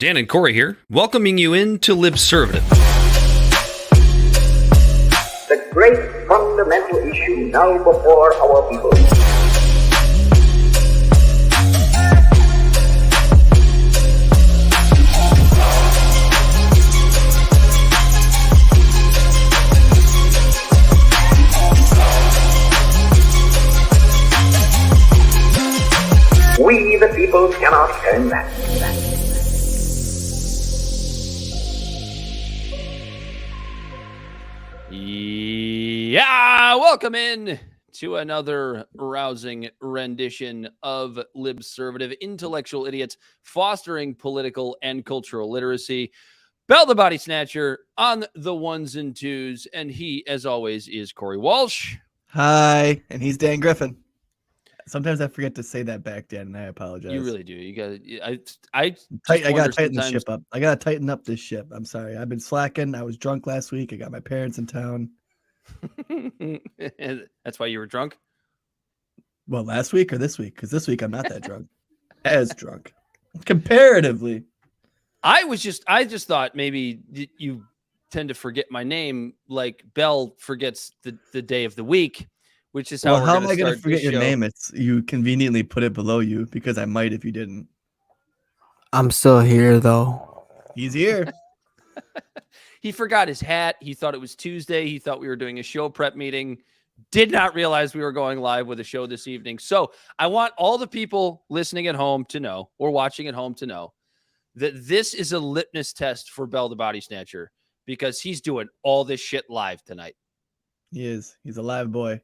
Dan and Corey here, welcoming you into Libservative. The great fundamental issue now before our people. We, the people, cannot turn back. Yeah, welcome in to another rousing rendition of Libservative, intellectual idiots fostering political and cultural literacy. Bell the Bodysnatcher on the ones and twos, and he, as always, is Corey Walsh. Hi, and he's Dan Griffin. Sometimes I forget to say that back, Dan, and I apologize. You really do. You got. I gotta tighten the ship up. I gotta tighten up this ship. I'm sorry. I've been slacking. I was drunk last week. I got my parents in town. That's why you were drunk? Well, last week or this week? Because this week I'm not that drunk. As drunk. Comparatively. I just thought maybe you tend to forget my name like Bell forgets the day of the week, which is how how am I going to forget your name? It's you conveniently put it below you because I might if you didn't. I'm still here, though. He's here. He forgot his hat. He thought it was Tuesday. He thought we were doing a show prep meeting. Did not realize we were going live with a show this evening. So I want all the people listening at home to know, or watching at home to know, that this is a litmus test for Bell the Bodysnatcher because he's doing all this shit live tonight. He is. He's a live boy.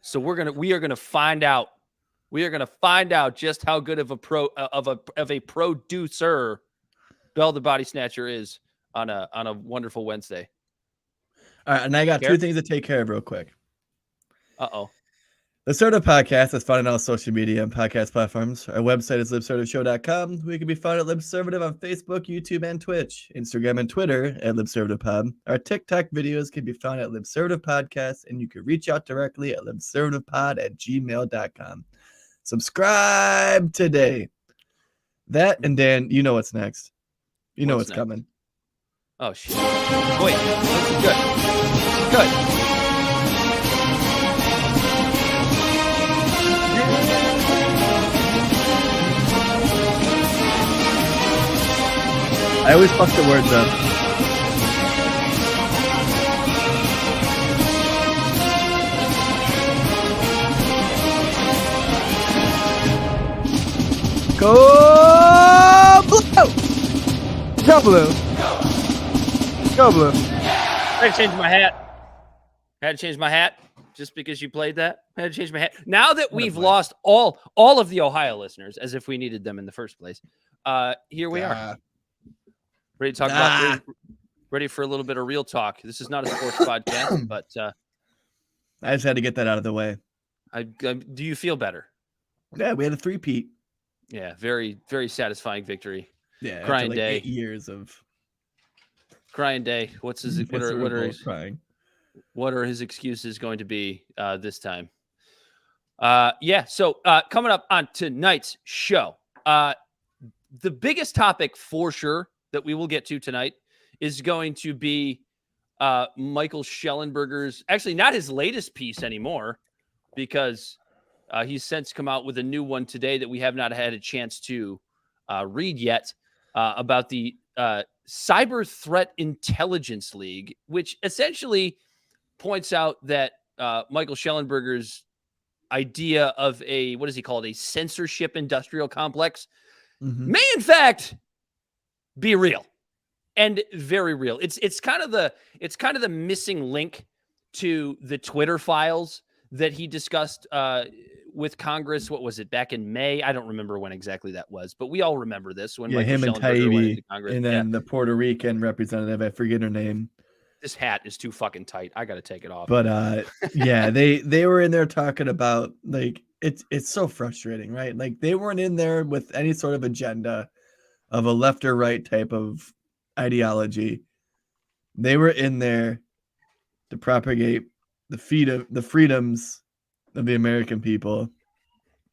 So we are gonna find out. We are gonna find out just how good of a producer Bell the Bodysnatcher is on a wonderful Wednesday. All right, and I got two things to take care of real quick. Uh-oh. The Servative Podcast is found on all social media and podcast platforms. Our website is libservativeshow.com. We can be found at Libservative on Facebook, YouTube, and Twitch. Instagram and Twitter at LibservativePod. Our TikTok videos can be found at Libservative Podcast, and you can reach out directly at libservativepod@gmail.com. Subscribe today. That, and Dan, you know what's next. You know what's coming. Oh, shit. Wait, this is good. Good. I always fuck the words up. Go blue! Go blue! Go blue! I had to change my hat. Had to change my hat just because you played that. I had to change my hat. Now that we've lost all of the Ohio listeners, as if we needed them in the first place, here we are. Ready to talk about ready for a little bit of real talk. This is not a sports podcast, but I just had to get that out of the way. Do you feel better? Yeah, we had a three-peat. Yeah, very, very satisfying victory. Yeah, crying like day. 8 years of crying day. What are his excuses going to be this time? So coming up on tonight's show, the biggest topic for sure that we will get to tonight is going to be Michael Shellenberger's, actually not his latest piece anymore, because he's since come out with a new one today that we have not had a chance to read yet, about the Cyber Threat Intelligence League, which essentially points out that Michael Shellenberger's idea of a, what does he call it, a censorship industrial complex, may in fact be real, and very real. It's kind of the missing link to the Twitter files that he discussed with Congress. What was it, back in May? I don't remember when exactly that was, but we all remember this when Michael him and Shellenberger went into Taibbi, Congress. and then the Puerto Rican representative, I forget her name. This hat is too fucking tight. I got to take it off. But yeah, they were in there talking about, like, it's so frustrating, right? Like, they weren't in there with any sort of agenda of a left or right type of ideology. They were in there to propagate the freedoms of the American people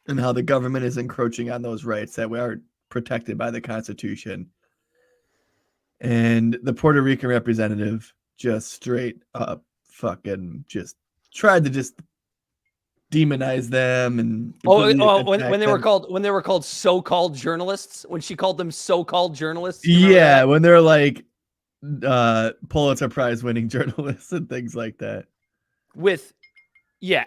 and how the government is encroaching on those rights that we are protected by the Constitution. And the Puerto Rican representative just straight up fucking just tried to just demonize them and when they were called so-called journalists, when she called them so-called journalists. Yeah, when they're like Pulitzer Prize winning journalists and things like that. With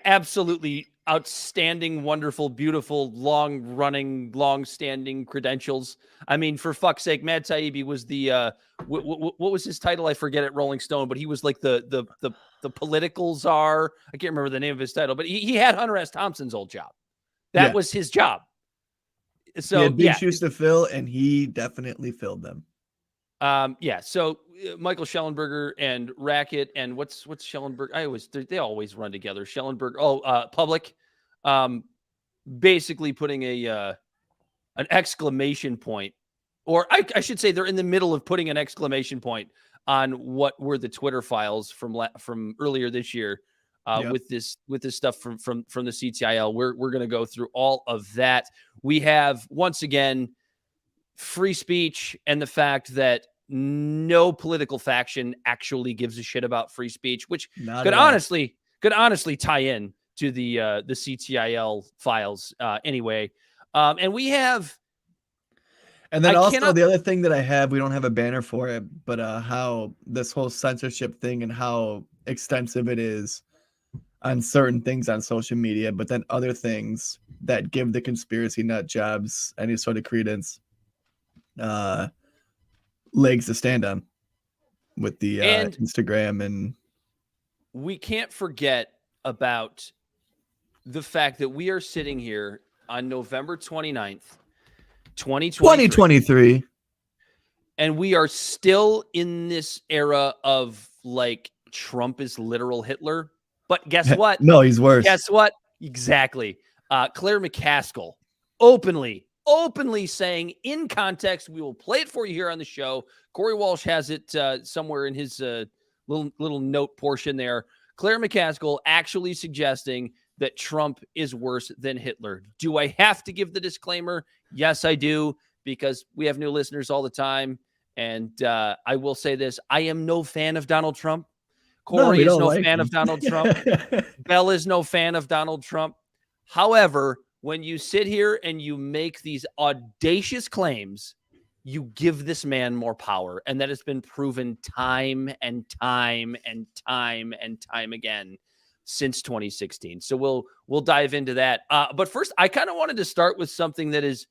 absolutely outstanding, wonderful, beautiful, long-standing credentials. I mean, for fuck's sake, Matt Taibbi was the what was his title? I forget it. Rolling Stone, but he was like the political czar. I can't remember the name of his title, but he had Hunter S. Thompson's old job. That was his job. So he had big shoes to fill, and he definitely filled them. So Michael Schellenberger and Racket and what's Schellenberger? They always run together. Schellenberger. Public, basically putting an exclamation point, or I should say they're in the middle of putting an exclamation point on what were the Twitter files from earlier this year, with this stuff from the CTIL. We're going to go through all of that. We have once again free speech and the fact that no political faction actually gives a shit about free speech, which could honestly tie in to the CTIL files anyway. And we have, and then the other thing that I have, we don't have a banner for it, but how this whole censorship thing and how extensive it is on certain things on social media, but then other things that give the conspiracy nut jobs any sort of credence, legs to stand on with the Instagram. And we can't forget about the fact that we are sitting here on November 29th, 2023, and we are still in this era of like Trump is literal Hitler. But guess what? No, he's worse. Guess what? Exactly. Claire McCaskill openly saying, in context, we will play it for you here on the show. Corey Walsh has it somewhere in his little note portion there. Claire McCaskill actually suggesting that Trump is worse than Hitler. Do I have to give the disclaimer? Yes, I do, because we have new listeners all the time. And I will say this. I am no fan of Donald Trump. Corey is no fan of Donald Trump. Bell is no fan of Donald Trump. However, when you sit here and you make these audacious claims, you give this man more power. And that has been proven time and time and time and time again since 2016. So we'll dive into that. But first, I kind of wanted to start with something that is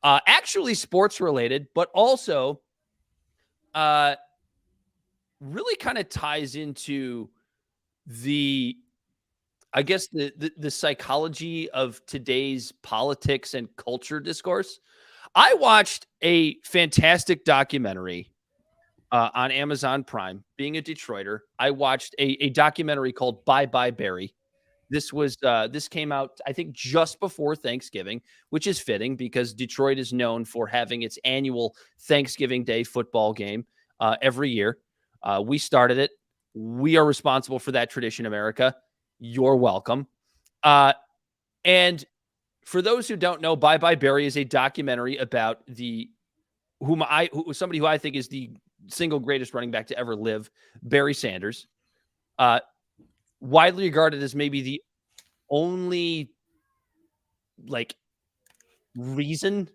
actually sports related, but also really kind of ties into the psychology of today's politics and culture discourse. I watched a fantastic documentary on Amazon Prime. Being a Detroiter, I watched a documentary called Bye Bye Bari. This came out, I think, just before Thanksgiving, which is fitting because Detroit is known for having its annual Thanksgiving Day football game every year. We started it. We are responsible for that tradition, America. You're welcome. And for those who don't know, Bye Bye Bari is a documentary about somebody who I think is the single greatest running back to ever live, Barry Sanders. Widely regarded as maybe the only reason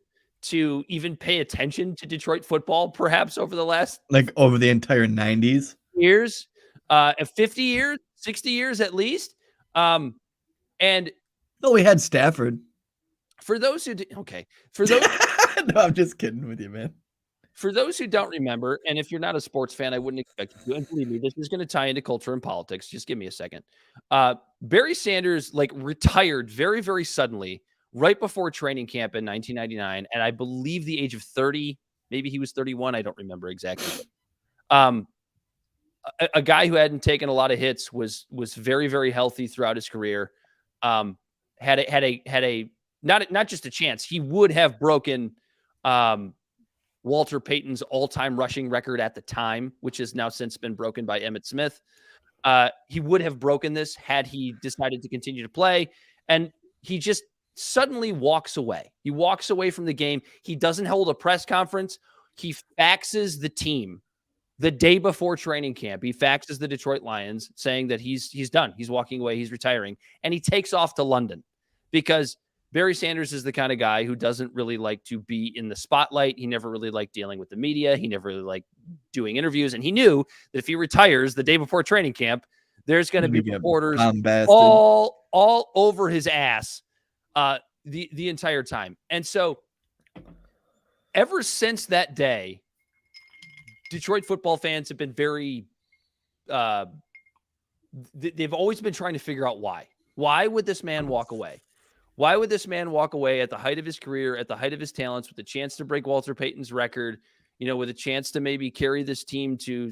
to even pay attention to Detroit football, perhaps over the last over the entire 90s years, 50 years, 60 years at least. And we had Stafford. For those who no, I'm just kidding with you, man. For those who don't remember, and if you're not a sports fan, I wouldn't expect you to. And believe me, this is going to tie into culture and politics. Just give me a second. Barry Sanders retired very, very suddenly right before training camp in 1999, and I believe the age of 30. Maybe he was 31. I don't remember exactly. A guy who hadn't taken a lot of hits, was very, very healthy throughout his career. Had a not just a chance. He would have broken Walter Payton's all-time rushing record at the time, which has now since been broken by Emmitt Smith. He would have broken this had he decided to continue to play, and he just suddenly walks away. He walks away from the game. He doesn't hold a press conference. He faxes the team The day before training camp, he faxes the Detroit Lions saying that he's done. He's walking away. He's retiring. And he takes off to London because Barry Sanders is the kind of guy who doesn't really like to be in the spotlight. He never really liked dealing with the media. He never really liked doing interviews. And he knew that if he retires the day before training camp, there's going to be reporters all over his ass the entire time. And so ever since that day, Detroit football fans have been very, they've always been trying to figure out why. Why would this man walk away? Why would this man walk away at the height of his career, at the height of his talents, with a chance to break Walter Payton's record, with a chance to maybe carry this team to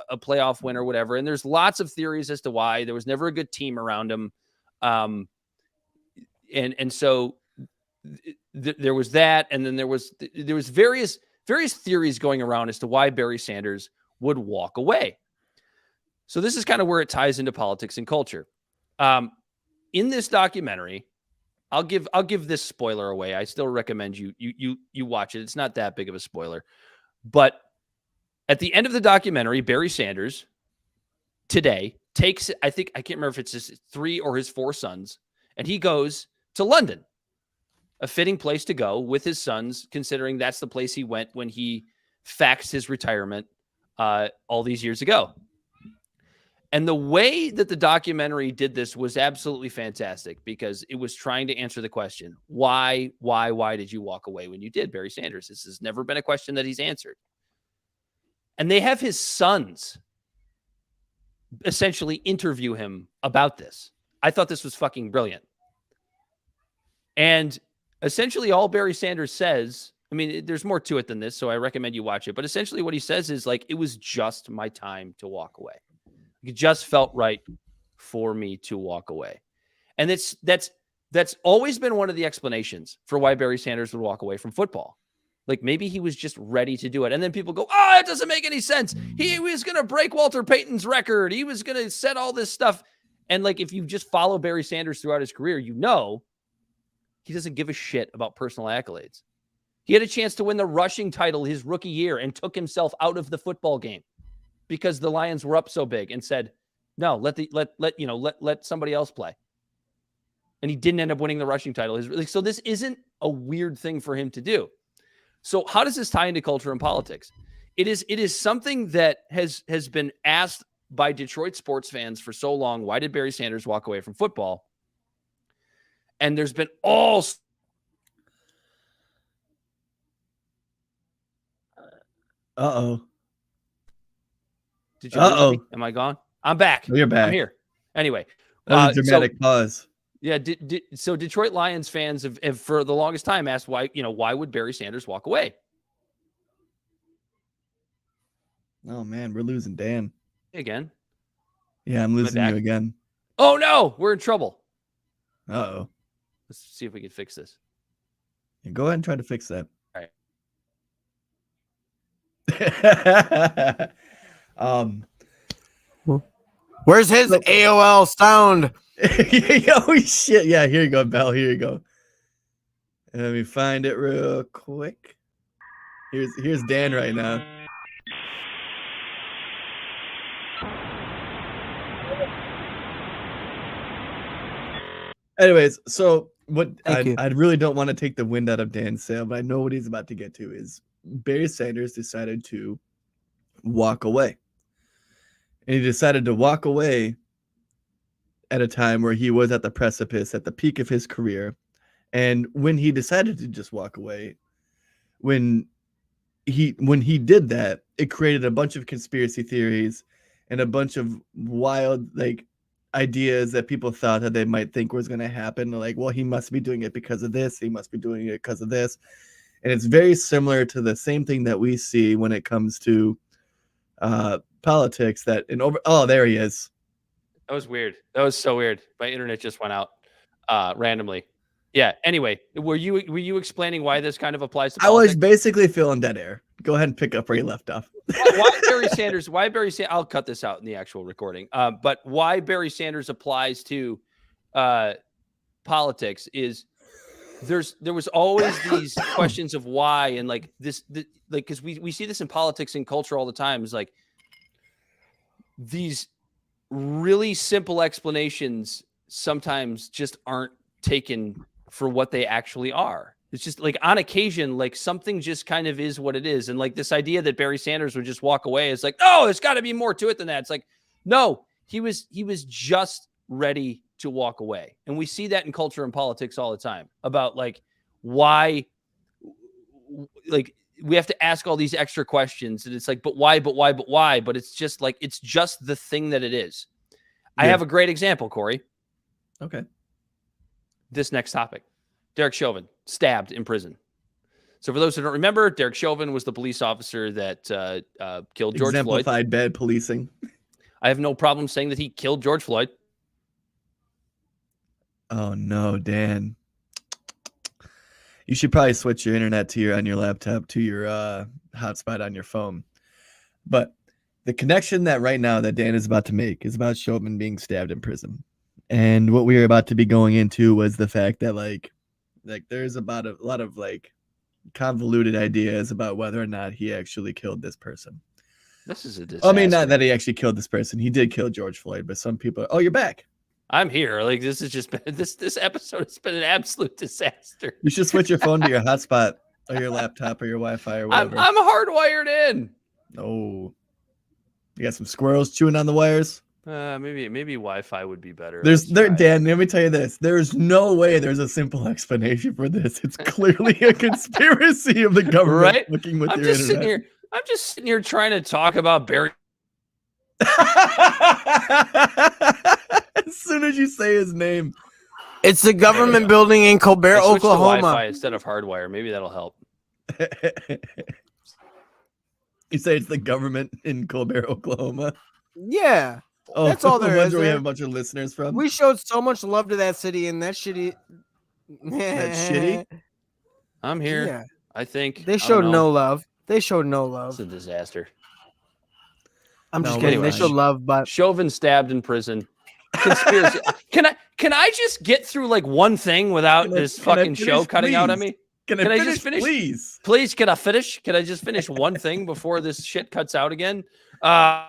a playoff win or whatever? And there's lots of theories as to why. There was never a good team around him. And so there was that. And then there was various theories going around as to why Barry Sanders would walk away. So this is kind of where it ties into politics and culture. In this documentary, I'll give this spoiler away. I still recommend you watch it. It's not that big of a spoiler. But at the end of the documentary, Barry Sanders today takes, I can't remember if it's his 3 or his 4 sons, and he goes to London. A fitting place to go with his sons, considering that's the place he went when he faxed his retirement all these years ago. And the way that the documentary did this was absolutely fantastic because it was trying to answer the question, why did you walk away when you did, Barry Sanders? This has never been a question that he's answered. And they have his sons essentially interview him about this. I thought this was fucking brilliant. And essentially all Barry Sanders says, I mean, there's more to it than this, so I recommend you watch it. But essentially what he says is like, it was just my time to walk away. It just felt right for me to walk away. And that's always been one of the explanations for why Barry Sanders would walk away from football. Like maybe he was just ready to do it. And then people go, oh, it doesn't make any sense. He was going to break Walter Payton's record. He was going to set all this stuff. And like, if you just follow Barry Sanders throughout his career, he doesn't give a shit about personal accolades. He had a chance to win the rushing title his rookie year and took himself out of the football game because the Lions were up so big and said, no, let somebody else play. And he didn't end up winning the rushing title. So this isn't a weird thing for him to do. So how does this tie into culture and politics? It is something that has been asked by Detroit sports fans for so long. Why did Barry Sanders walk away from football? And there's been all. Uh-oh. Did you lose me? Am I gone? I'm back. You're back. I'm here. Anyway. That was a dramatic pause. Yeah. So Detroit Lions fans have for the longest time asked why would Barry Sanders walk away? Oh man, we're losing Dan. Again. Yeah, I'm losing you again. Oh no, we're in trouble. Uh-oh. Let's see if we can fix this. Yeah, go ahead and try to fix that. All right. Where's his AOL sound? Oh shit! Yeah, here you go, Bell. Here you go. Let me find it real quick. Here's Dan right now. Anyways, so what I really don't want to take the wind out of Dan's sail, but I know what he's about to get to is Barry Sanders decided to walk away. And he decided to walk away at a time where he was at the precipice, at the peak of his career. And when he decided to just walk away, when he did that, it created a bunch of conspiracy theories and a bunch of wild ideas that people thought that they might think was going to happen. Like, well, he must be doing it because of this. He must be doing it because of this. And it's very similar to the same thing that we see when it comes to politics. Oh, there he is. That was weird. That was so weird. My internet just went out randomly. Yeah. Anyway, were you explaining why this kind of applies to politics? I was basically filling dead air. Go ahead and pick up where you left off. Why Barry Sanders? I'll cut this out in the actual recording. But why Barry Sanders applies to politics is there was always these questions of why, and like because we see this in politics and culture all the time. Is like these really simple explanations sometimes just aren't taken for what they actually are. It's just like on occasion, like something just kind of is what it is. And like this idea that Barry Sanders would just walk away is like, oh, there's got to be more to it than that. It's like, no, he was just ready to walk away. And we see that in culture and politics all the time about like why, like we have to ask all these extra questions. And it's like, but why? But it's just like, it's just the thing that it is. Yeah. I have a great example, Corey. Okay. This next topic. Derek Chauvin, stabbed in prison. So for those who don't remember, Derek Chauvin was the police officer that killed George Floyd. Exemplified bad policing. I have no problem saying that he killed George Floyd. Oh, no, Dan. You should probably switch your internet on your laptop to your hotspot on your phone. But the connection that right now that Dan is about to make is about Chauvin being stabbed in prison. And what we were about to be going into was the fact that like there's about a lot of like convoluted ideas about whether or not he actually killed this person. This is a disaster. I mean, not that he actually killed this person. He did kill George Floyd, but some people, oh, you're back. I'm here. Like this has just been this episode has been an absolute disaster. You should switch your phone to your hotspot or your laptop or your Wi-Fi or whatever. I'm hardwired in. Oh, you got some squirrels chewing on the wires. Maybe Wi-Fi would be better. Dan, let me tell you this. There's no way there's a simple explanation for this. It's clearly a conspiracy of the government right? looking with I'm your just internet. I'm just sitting here trying to talk about Barry. As soon as you say his name. It's the government building in Colbert, I switched to Oklahoma. Wi-Fi instead of hardwire. Maybe that'll help. You say it's the government in Colbert, Oklahoma? Yeah. Oh, that's all there is. Where we have a bunch of listeners from. We showed so much love to that city, and that shitty. That's shitty. I'm here. Yeah. I think they showed no love. They showed no love. It's a disaster. I'm just kidding. They showed love, but Chauvin stabbed in prison. Conspiracy. Can I just get through like one thing without this fucking show cutting out on me? Can I just finish, please? Please, can I finish? Can I just finish one thing before this shit cuts out again? All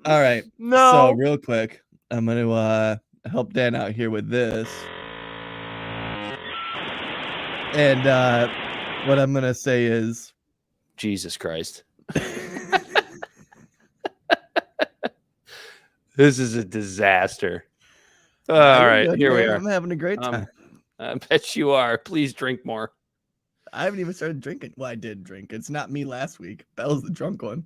right. No. So real quick, I'm going to help Dan out here with this. And what I'm going to say is Jesus Christ. This is a disaster. All right, here we are. I'm having a great time. I bet you are. Please drink more. I haven't even started drinking. Well, I did drink. It's not me last week. Bell's the drunk one.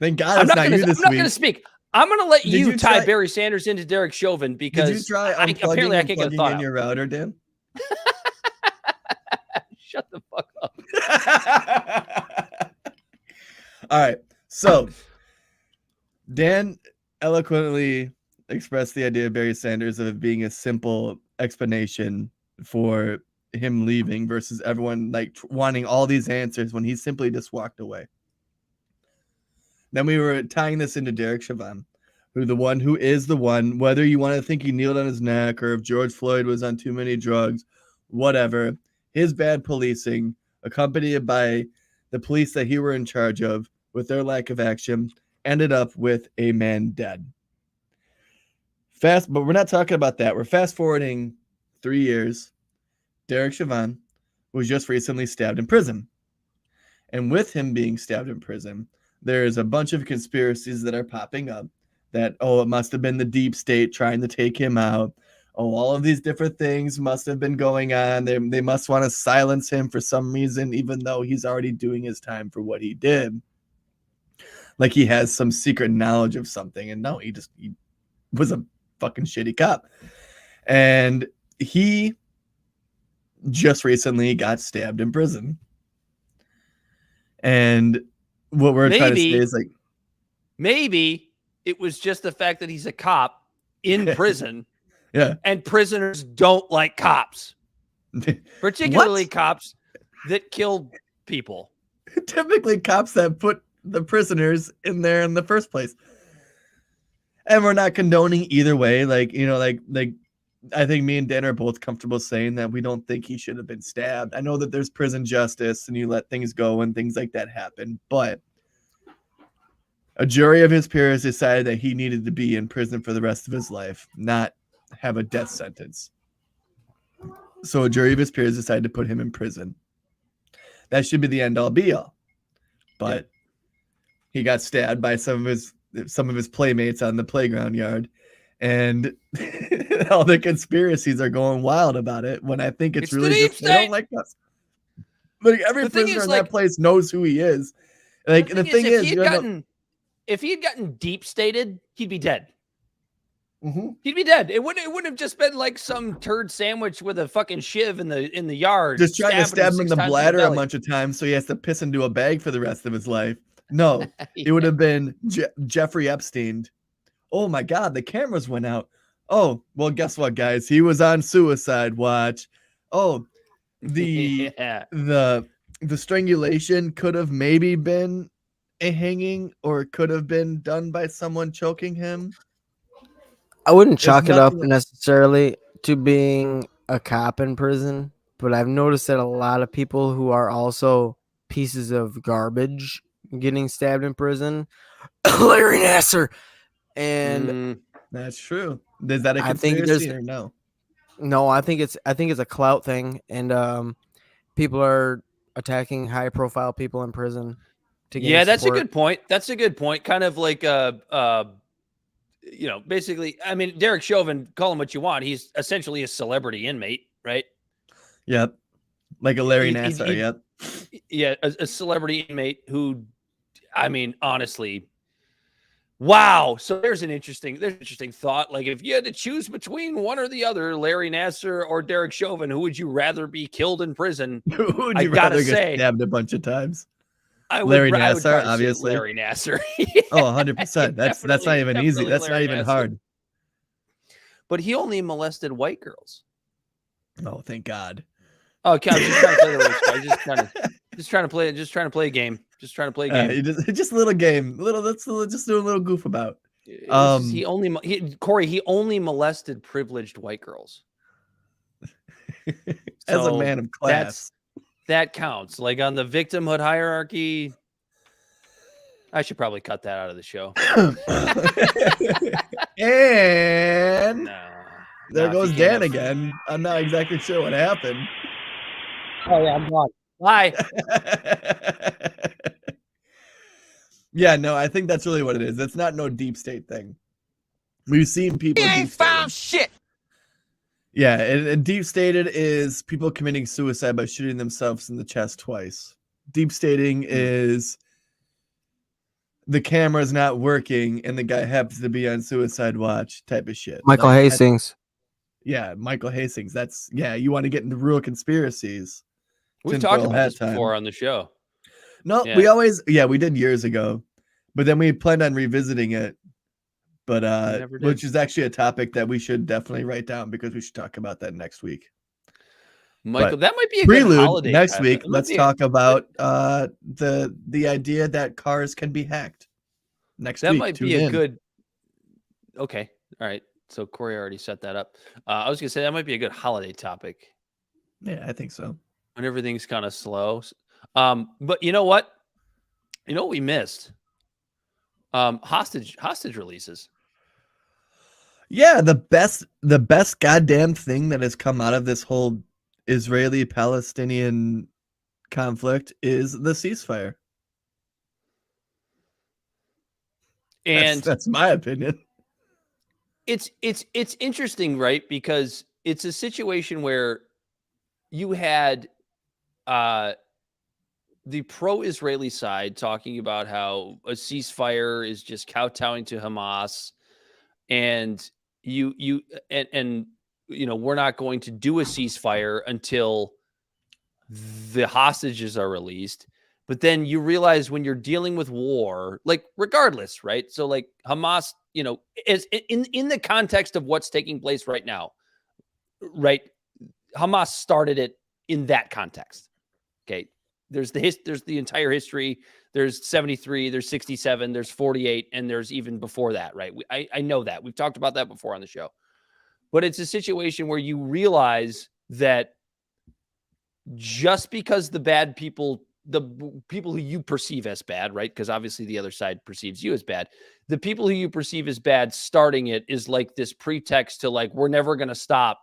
Thank God it's not you this week. I'm not going to speak. I'm going to let you tie Barry Sanders into Derek Chauvin because did you try apparently I can't get a thought in your router, Dan? Shut the fuck up. All right. So Dan eloquently expressed the idea of Barry Sanders of it being a simple explanation for him leaving versus everyone like wanting all these answers when he simply just walked away. Then we were tying this into Derek Chauvin, who is the one, whether you want to think he kneeled on his neck or if George Floyd was on too many drugs, whatever, his bad policing accompanied by the police that he were in charge of with their lack of action ended up with a man dead. But we're not talking about that. We're fast forwarding 3 years. Derek Chauvin was just recently stabbed in prison. And with him being stabbed in prison, there's a bunch of conspiracies that are popping up that, it must have been the deep state trying to take him out. All of these different things must have been going on. They must want to silence him for some reason, even though he's already doing his time for what he did. Like he has some secret knowledge of something. And no, he was a fucking shitty cop. And he just recently got stabbed in prison. And what we're trying to say is like, maybe it was just the fact that he's a cop in prison. Yeah. And prisoners don't like cops, particularly cops that kill people. Typically cops that put the prisoners in there in the first place. And we're not condoning either way. Like, you know, like I think me and Dan are both comfortable saying that we don't think he should have been stabbed. I know that there's prison justice and you let things go and things like that happen, but a jury of his peers decided that he needed to be in prison for the rest of his life, not have a death sentence. So a jury of his peers decided to put him in prison. That should be the end all be all. But he got stabbed by some of his playmates on the playground yard. And all the conspiracies are going wild about it when I think it's really just they don't like us. Like every prisoner in that place knows who he is. Like the thing is if he had gotten deep stated, he'd be dead. Mm-hmm. He'd be dead. It wouldn't have just been like some turd sandwich with a fucking shiv in the yard. Just trying to stab him in the bladder a bunch of times so he has to piss into a bag for the rest of his life. No, it would have been Jeffrey Epstein. Oh my God, the cameras went out. Oh, well, guess what, guys? He was on suicide watch. Oh, the strangulation could have maybe been a hanging, or it could have been done by someone choking him. I wouldn't chalk it up necessarily to being a cop in prison, but I've noticed that a lot of people who are also pieces of garbage getting stabbed in prison. Larry Nassar. And that's true. Is that a conspiracy or no? No, I think it's a clout thing, and people are attacking high profile people in prison. That's a good point. That's a good point. Kind of like you know, basically, I mean, Derek Chauvin, call him what you want. He's essentially a celebrity inmate, right? Yep. Like a Larry Nassar, yep. Yeah, a celebrity inmate who, I mean, honestly, wow. So there's an interesting thought. Like, if you had to choose between one or the other, Larry Nassar or Derek Chauvin, who would you rather be killed in prison? Who would you rather get stabbed a bunch of times? Larry Nassar, obviously. Larry Nassar. Oh, 100%. That's not even easy. That's not even hard. But he only molested white girls. Oh, thank God. Okay, I was just trying to play the rich guy. Just trying to play a game. Just a little game. Let's just do a little goof about. He only molested privileged white girls. As a man of class. That counts. Like on the victimhood hierarchy, I should probably cut that out of the show. And there goes Dan again. I'm not exactly sure what happened. Oh yeah, I'm gone. Bye. Yeah, no, I think that's really what it is. It's not no deep state thing. We've seen people. He ain't found shit. Yeah, and deep stated is people committing suicide by shooting themselves in the chest twice. Deep stating is the camera's not working and the guy happens to be on suicide watch type of shit. Michael Hastings. Yeah, Michael Hastings. You want to get into real conspiracies. We've talked about this before on the show. No, we did years ago, but then we planned on revisiting it. But which is actually a topic that we should definitely write down because we should talk about that next week. Michael, that might be a good holiday next week. Let's talk about the idea that cars can be hacked. Next week. That might be a good. Okay. All right. So Corey already set that up. I was gonna say that might be a good holiday topic. Yeah, I think so. When everything's kind of slow. But you know what? You know what we missed? Hostage releases. Yeah, the best goddamn thing that has come out of this whole Israeli-Palestinian conflict is the ceasefire. And that's my opinion. It's interesting, right? Because it's a situation where you had the pro-Israeli side talking about how a ceasefire is just kowtowing to Hamas, and we're not going to do a ceasefire until the hostages are released. But then you realize when you're dealing with war, like regardless, right? So like Hamas, is in the context of what's taking place right now, right? Hamas started it in that context. Okay. There's the entire history. There's 73, there's 67, there's 48, and there's even before that, right? I know that. We've talked about that before on the show. But it's a situation where you realize that just because the bad people, the people who you perceive as bad, right? Because obviously the other side perceives you as bad. The people who you perceive as bad starting it is like this pretext to like, we're never going to stop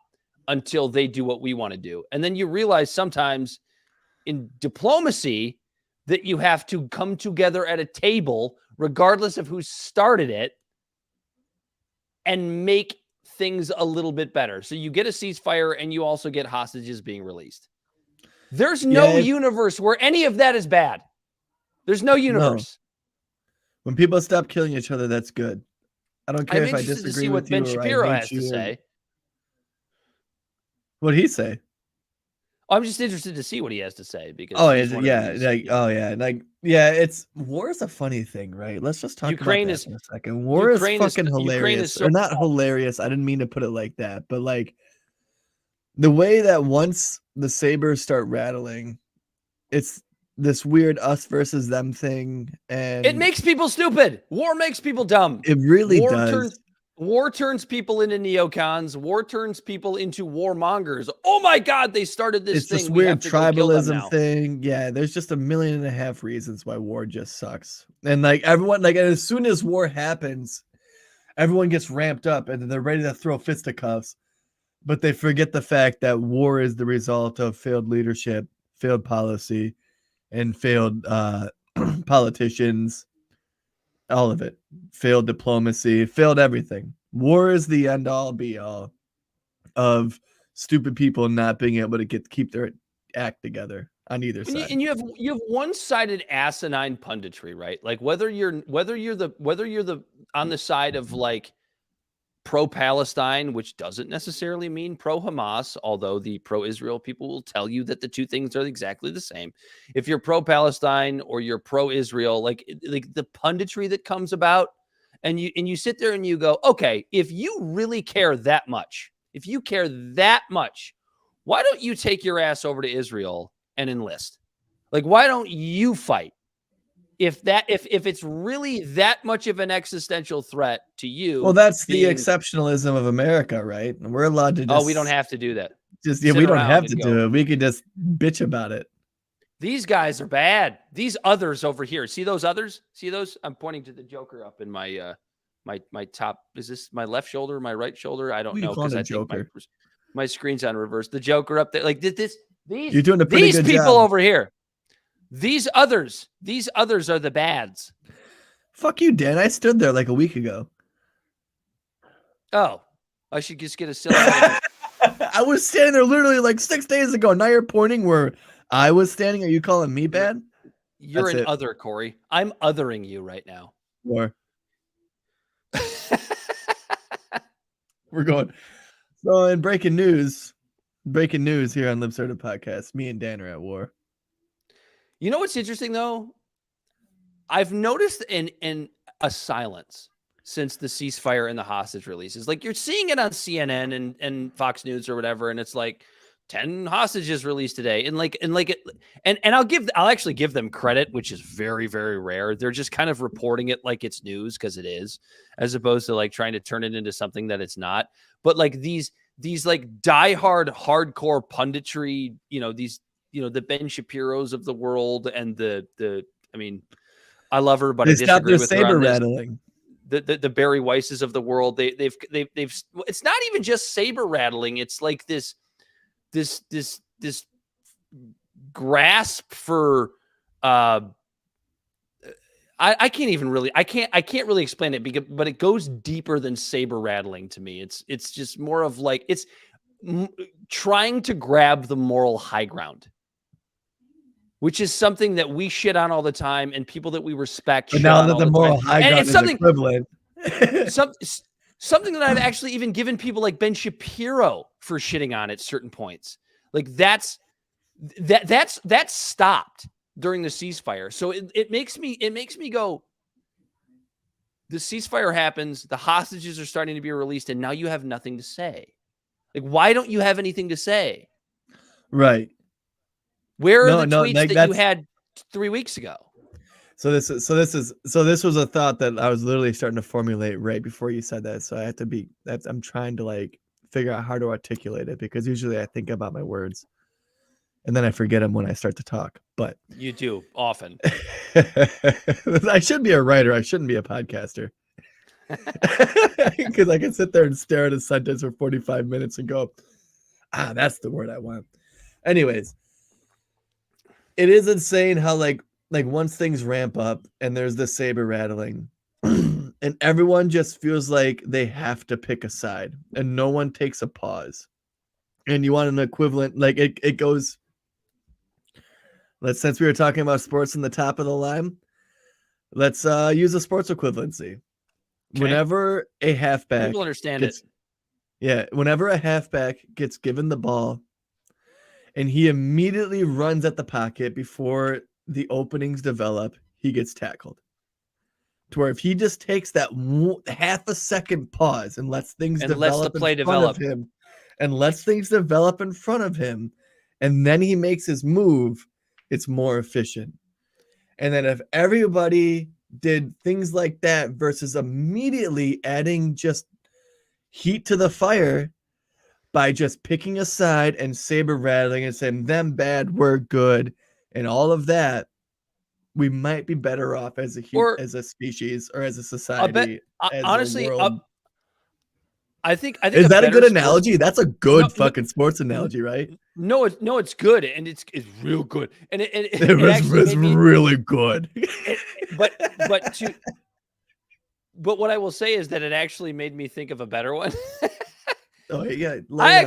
until they do what we want to do. And then you realize sometimes in diplomacy that you have to come together at a table, regardless of who started it, and make things a little bit better. So you get a ceasefire and you also get hostages being released. There's no universe where any of that is bad. There's no universe. No. When people stop killing each other, that's good. I don't care if I disagree to see with what you Ben Shapiro has to say. What'd he say? I'm just interested to see what he has to say because it's war is a funny thing, right? Let's just talk about that for a second. War is fucking hilarious. Or not hilarious. I didn't mean to put it like that, but like the way that once the sabers start rattling, it's this weird us versus them thing, and it makes people stupid. War makes people dumb. It really does. War turns people into neocons. War turns people into warmongers. Oh my God, they started this thing. It's this weird tribalism thing. Yeah, there's just 1.5 million reasons why war just sucks. And like everyone, like as soon as war happens, everyone gets ramped up and they're ready to throw fisticuffs. But they forget the fact that war is the result of failed leadership, failed policy, and failed politicians. All of it. Failed diplomacy, failed everything. War is the end all be all of stupid people not being able to keep their act together on either side. And you have one-sided asinine punditry, right? Like whether you're on the side of like pro-Palestine, which doesn't necessarily mean pro-Hamas, although the pro-Israel people will tell you that the two things are exactly the same. If you're pro-Palestine or you're pro-Israel, like the punditry that comes about, and you sit there and you go, okay, if you really care that much, why don't you take your ass over to Israel and enlist? Like, why don't you fight? If it's really that much of an existential threat to you, well, that's the exceptionalism of America, right? And we're allowed to. We don't have to do that. We don't have to do it. We could just bitch about it. These guys are bad. These others over here. See those others? See those? I'm pointing to the Joker up in my my top. Is this my left shoulder, my right shoulder? I don't know because I think my screen's on reverse. The Joker up there, like this. You're doing a pretty good people job. Over here. These others are the bads. Fuck you, Dan. I stood there like a week ago. Oh, I should just get a silly. I was standing there literally like 6 days ago. Now you're pointing where I was standing. Are you calling me bad? You're an other, Corey. I'm othering you right now. War. We're going. So in breaking news here on Libserta Podcast, me and Dan are at war. You know what's interesting though? I've noticed in a silence since the ceasefire and the hostage releases. Like you're seeing it on CNN and Fox News or whatever, and it's like 10 hostages released today. And I'll actually give them credit, which is very, very rare. They're just kind of reporting it like it's news because it is, as opposed to like trying to turn it into something that it's not. But like these like diehard hardcore punditry, the Ben Shapiros of the world and I mean, I love her, but they I disagree with her on rattling. The Bari Weisses of the world. They've it's not even just saber rattling. It's like this grasp for I can't really explain it but it goes deeper than saber rattling to me. It's just more of like it's trying to grab the moral high ground, which is something that we shit on all the time and people that we respect. But now that the moral high ground is equivalent. Something that I've actually even given people like Ben Shapiro for shitting on at certain points. Like that's stopped during the ceasefire. So it makes me go, the ceasefire happens, the hostages are starting to be released, and now you have nothing to say. Like, why don't you have anything to say? Right. Where are No, the no, tweets like, that you had 3 weeks ago? So this was a thought that I was literally starting to formulate right before you said that. So I have to be I'm trying to like figure out how to articulate it, because usually I think about my words and then I forget them when I start to talk. But You do often. I should be a writer. I shouldn't be a podcaster. Because I can sit there and stare at a sentence for 45 minutes and go, that's the word I want. Anyways, it is insane how like once things ramp up and there's the saber rattling and everyone just feels like they have to pick a side and no one takes a pause. And you want an equivalent, like it goes, since we were talking about sports in the top of the line, let's use a sports equivalency. Okay. Whenever a halfback people understand it. Yeah, whenever a halfback gets given the ball and he immediately runs at the pocket before the openings develop, he gets tackled. To where if he just takes that half a second pause and lets things develop in front of him, and then he makes his move, it's more efficient. And then if everybody did things like that versus immediately adding just heat to the fire by just picking a side and saber rattling and saying them bad, we're good, and all of that, we might be better off as a species or as a society. Honestly, I think is that a good analogy? That's a good fucking sports analogy, right? No, it's good, and it's real good, and it was really good. But what I will say is that it actually made me think of a better one. Oh yeah, I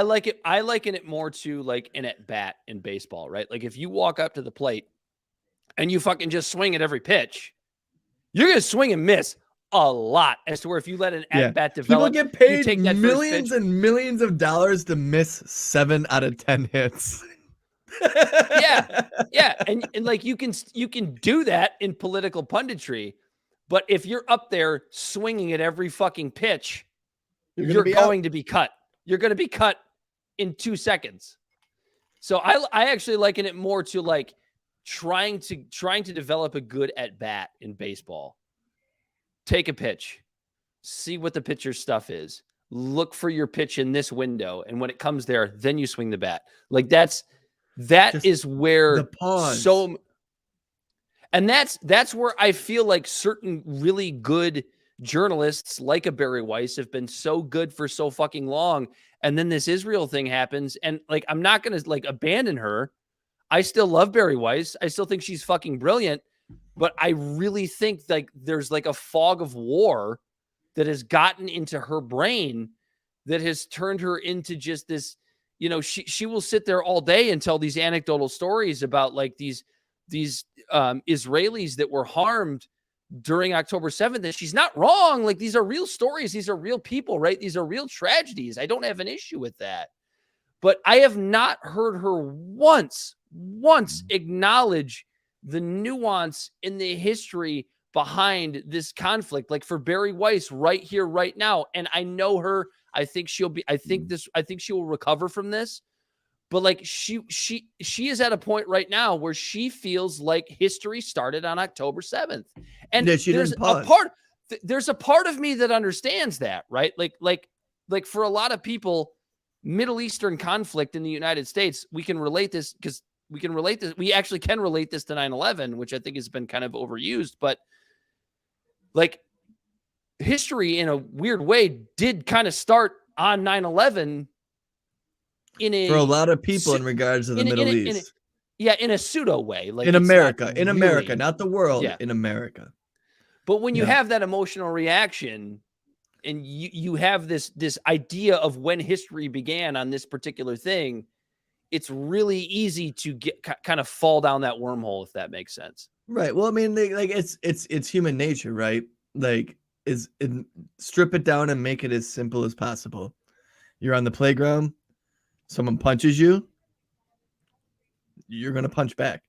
like it. I liken it more to like an at bat in baseball, right? Like if you walk up to the plate and you fucking just swing at every pitch, you're gonna swing and miss a lot. As to where if you let an at bat develop, people get paid millions and millions of dollars to miss 7 out of 10 hits. yeah, and like you can do that in political punditry, but if you're up there swinging at every fucking pitch, you're going to be cut. You're going to be cut in 2 seconds. So I actually liken it more to like trying to develop a good at bat in baseball. Take a pitch, see what the pitcher's stuff is. Look for your pitch in this window, and when it comes there, then you swing the bat. Like that is where the pause. So, and that's where I feel like certain really good journalists like a Bari Weiss have been so good for so fucking long. And then this Israel thing happens. And like, I'm not going to like abandon her. I still love Bari Weiss. I still think she's fucking brilliant, but I really think like there's like a fog of war that has gotten into her brain that has turned her into just this, you know, she will sit there all day and tell these anecdotal stories about like these Israelis that were harmed during October 7th. And she's not wrong. Like these are real stories. These are real people, right? These are real tragedies. I don't have an issue with that. But I have not heard her once acknowledge the nuance in the history behind this conflict. Like for Bari Weiss right here, right now. And I know her. I think she will recover from this. But like she is at a point right now where she feels like history started on October 7th. And there's a part of me that understands that, right? Like for a lot of people, Middle Eastern conflict in the United States, we can relate this because we actually can relate this to 9/11, which I think has been kind of overused, but like history in a weird way did kind of start on 9/11 for a lot of people in regards to the Middle East. In a pseudo way. Like in America, not the world, in America. But when you have that emotional reaction and you have this idea of when history began on this particular thing, it's really easy to kind of fall down that wormhole, if that makes sense. Right. Well, I mean, like it's human nature, right? Like strip it down and make it as simple as possible. You're on the playground. Someone punches you, you're going to punch back.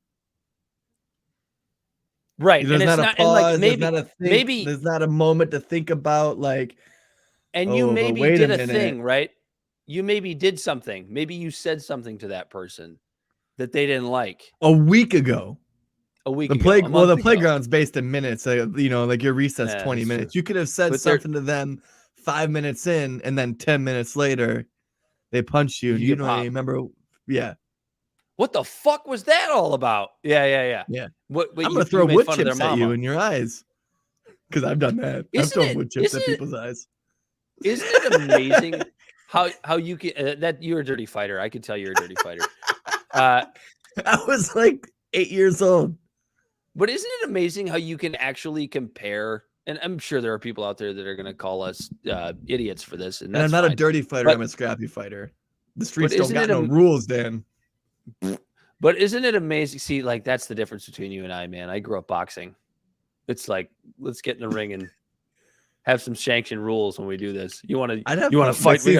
Right. There's not a pause. There's not a moment to think about like, and you maybe did a thing, right? You maybe did something. Maybe you said something to that person that they didn't like a week ago. a week The ago. the playground's based in minutes. Like your recess, 20 that's minutes. true. You could have said But something to them 5 minutes in, and then 10 minutes later, they punch you. And You you get know what I popped. remember? Yeah. What the fuck was that all about? Yeah. What I'm you, gonna throw you made wood fun of their chips at you mama. in your eyes. Because I've done that. I've thrown wood chips at people's eyes. Isn't it amazing how you can that you're a dirty fighter? I can tell you're a dirty fighter. I was like 8 years old. But isn't it amazing how you can actually compare? And I'm sure there are people out there that are going to call us idiots for this. And I'm not fine. a dirty fighter. I'm a scrappy fighter. The streets don't got no rules, Dan. But isn't it amazing? See, like that's the difference between you and I, man. I grew up boxing. It's like, let's get in the ring and have some sanctioned rules when we do this. You want to fight? See,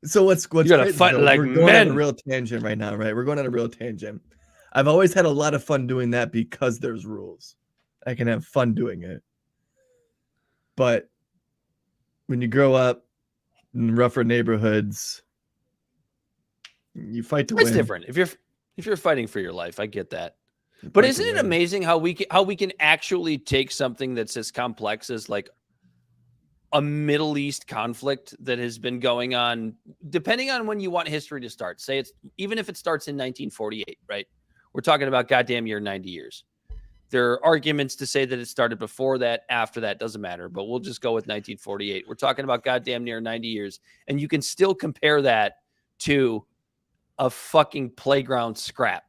so what's you gotta great fight though, like we're going men. on a real tangent right now, right? We're going on a real tangent. I've always had a lot of fun doing that because there's rules. I can have fun doing it. But when you grow up in rougher neighborhoods, you fight to win. It's different. If you're fighting for your life, I get that. But isn't it amazing how we can actually take something that's as complex as like a Middle East conflict that has been going on, depending on when you want history to start. Say it's even if it starts in 1948, right? We're talking about goddamn year 90 years. There are arguments to say that it started before that, after that, doesn't matter, but we'll just go with 1948. We're talking about goddamn near 90 years, and you can still compare that to a fucking playground scrap.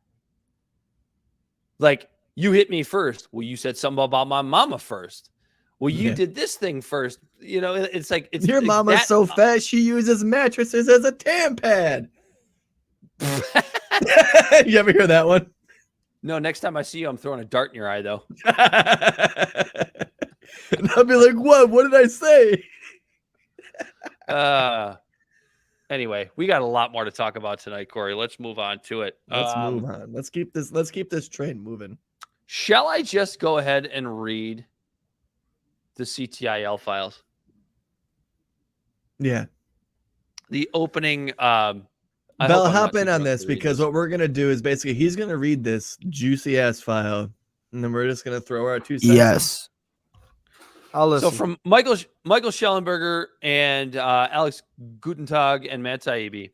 Like, you hit me first. Well, you said something about my mama first. Well, you did this thing first. You know, it's like it's your mama's so fat she uses mattresses as a tan pad. You ever hear that one? No, next time I see you, I'm throwing a dart in your eye, though. And I'll be like, what? What did I say? Anyway, we got a lot more to talk about tonight, Corey. Let's move on to it. Let's move on. Let's keep this train moving. Shall I just go ahead and read the CTIL files? Yeah. The opening. Bell, hop in on this because what we're going to do is basically he's going to read this juicy ass file and then we're just going to throw our 2 cents. Yes. I'll listen. So from Michael Schellenberger and Alex Gutentag and Matè,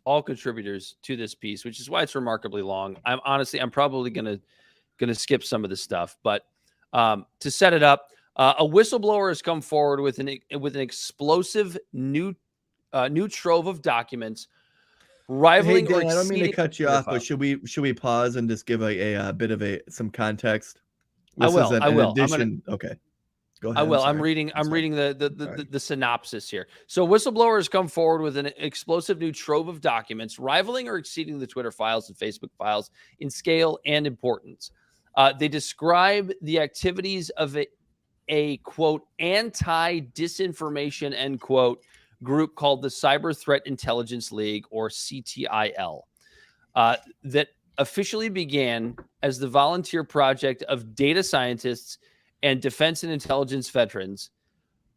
all contributors to this piece, which is why it's remarkably long. I'm probably going to skip some of this stuff, but to set it up, a whistleblower has come forward with an explosive new trove of documents rivaling. Hey, Dan, I don't mean to cut you off, but should we pause and just give a bit of some context? I will. Okay. Go ahead. I will. I'm reading the synopsis here. So whistleblower has come forward with an explosive new trove of documents rivaling or exceeding the Twitter files and Facebook files in scale and importance. They describe the activities of a quote anti-disinformation end quote group called the Cyber Threat Intelligence League, or CTIL, that officially began as the volunteer project of data scientists and defense and intelligence veterans,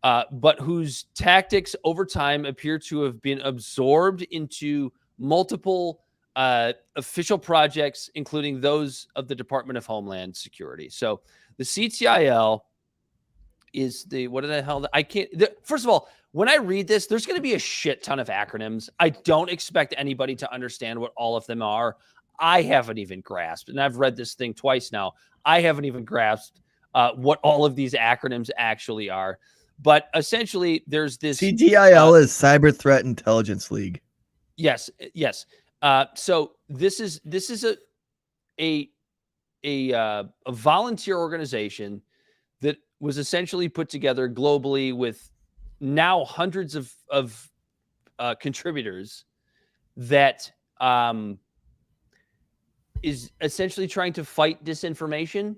but whose tactics over time appear to have been absorbed into multiple official projects, including those of the Department of Homeland Security. So the CTIL is first of all, when I read this, there's going to be a shit ton of acronyms. I don't expect anybody to understand what all of them are. I haven't even grasped, and I've read this thing twice now. I haven't even grasped what all of these acronyms actually are. But essentially, there's this CTIL is Cyber Threat Intelligence League. Yes. So this is a volunteer organization that was essentially put together globally with now hundreds of contributors that is essentially trying to fight disinformation.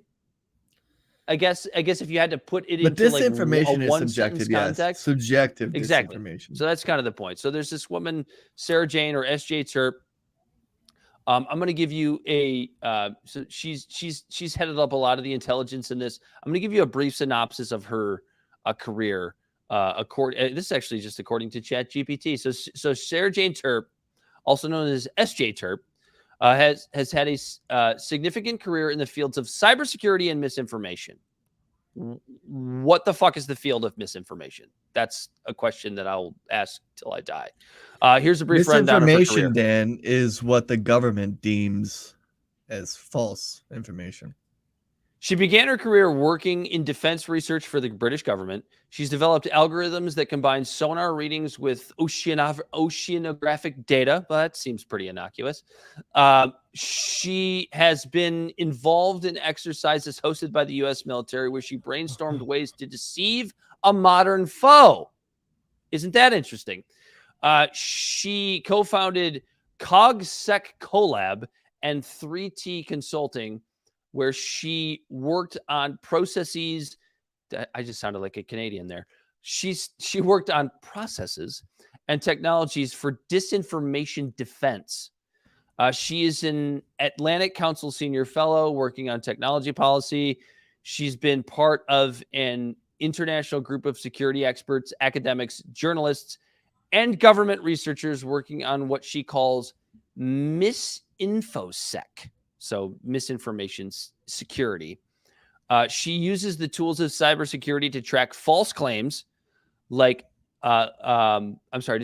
I guess if you had to put it into disinformation like is subjective, context, subjective exactly. disinformation. So that's kind of the point. So there's this woman, Sarah Jane or SJ Terp. I'm going to give you so she's headed up a lot of the intelligence in this. I'm going to give you a brief synopsis of her career. This is actually just according to ChatGPT. So Sarah Jane Terp, also known as SJ Terp, has had a significant career in the fields of cybersecurity and misinformation. What the fuck is the field of misinformation? That's a question that I'll ask till I die. Here's a brief rundown of her career. Misinformation, Dan, is what the government deems as false information. She began her career working in defense research for the British government. She's developed algorithms that combine sonar readings with oceanographic data. Well, that seems pretty innocuous. She has been involved in exercises hosted by the U.S. military where she brainstormed ways to deceive a modern foe. Isn't that interesting? She co-founded CogSec Collab and 3T Consulting, where she worked on processes. I just sounded like a Canadian there. She worked on processes and technologies for disinformation defense. She is an Atlantic Council Senior Fellow working on technology policy. She's been part of an international group of security experts, academics, journalists, and government researchers working on what she calls misinfosec. So misinformation security. She uses the tools of cybersecurity to track false claims like, to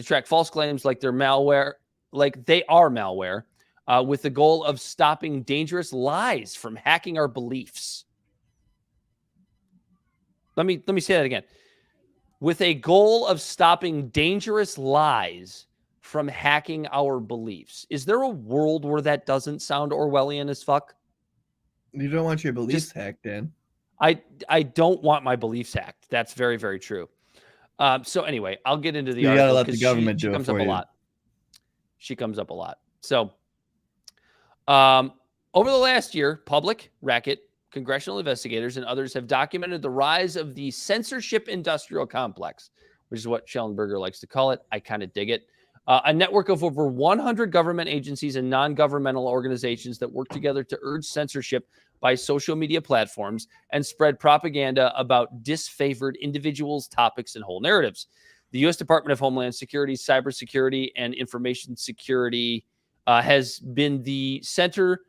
track false claims like they're malware, like they are malware, with the goal of stopping dangerous lies from hacking our beliefs. Let me say that again. With a goal of stopping dangerous lies from hacking our beliefs. Is there a world where that doesn't sound Orwellian as fuck? You don't want your beliefs hacked, Dan. I don't want my beliefs hacked. That's very, very true. So anyway, I'll get into the you article. You gotta let the government do it for you. She comes up a lot. So over the last year, public, racket, congressional investigators, and others have documented the rise of the censorship industrial complex, which is what Schellenberger likes to call it. I kind of dig it. A network of over 100 government agencies and non-governmental organizations that work together to urge censorship by social media platforms and spread propaganda about disfavored individuals, topics, and whole narratives. The U.S. Department of Homeland Security, Cybersecurity, and Information Security has been the center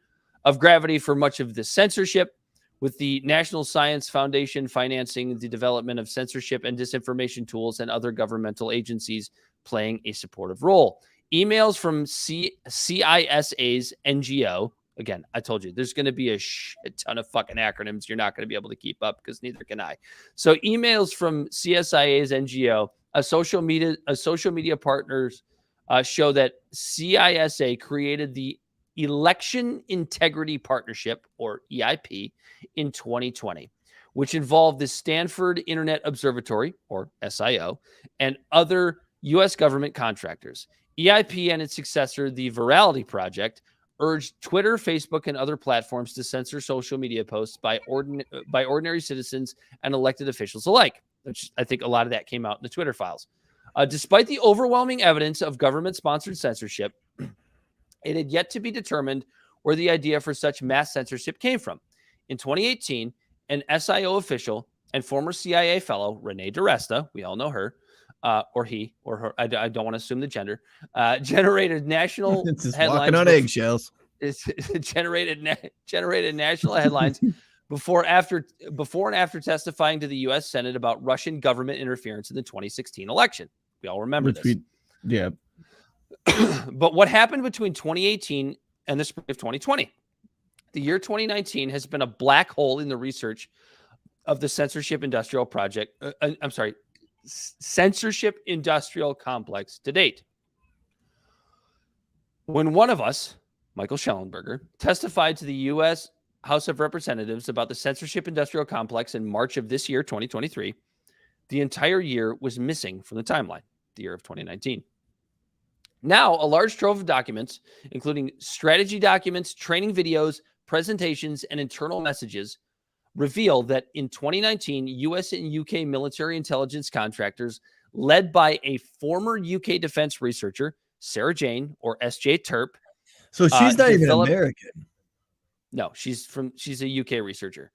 of gravity for much of this censorship, with the National Science Foundation financing the development of censorship and disinformation tools and other governmental agencies playing a supportive role. Emails from CISA's NGO. Again, I told you, there's going to be a shit ton of fucking acronyms. You're not going to be able to keep up because neither can I. So emails from CSIA's NGO, a social media partners show that CISA created the Election Integrity Partnership, or EIP, in 2020, which involved the Stanford Internet Observatory, or SIO, and other U.S. government contractors. EIP and its successor, the Virality Project, urged Twitter, Facebook, and other platforms to censor social media posts by ordinary citizens and elected officials alike, which I think a lot of that came out in the Twitter files. Despite the overwhelming evidence of government-sponsored censorship, it had yet to be determined where the idea for such mass censorship came from. In 2018, an SIO official and former CIA fellow, Renee DiResta, we all know her, or he, or her, I don't want to assume the gender, generated national headlines. Walking on eggshells. generated national headlines before and after testifying to the U.S. Senate about Russian government interference in the 2016 election. We all remember this. Yeah. But what happened between 2018 and the spring of 2020? The year 2019 has been a black hole in the research of the censorship industrial censorship industrial complex to date. When one of us, Michael Schellenberger, testified to the U.S. House of Representatives about the censorship industrial complex in March of this year, 2023, the entire year was missing from the timeline, the year of 2019. Now, a large trove of documents, including strategy documents, training videos, presentations, and internal messages, reveal that in 2019, U.S. and U.K. military intelligence contractors, led by a former U.K. defense researcher, Sarah Jane, or S.J. Terp. So she's not even American. No, she's a UK researcher.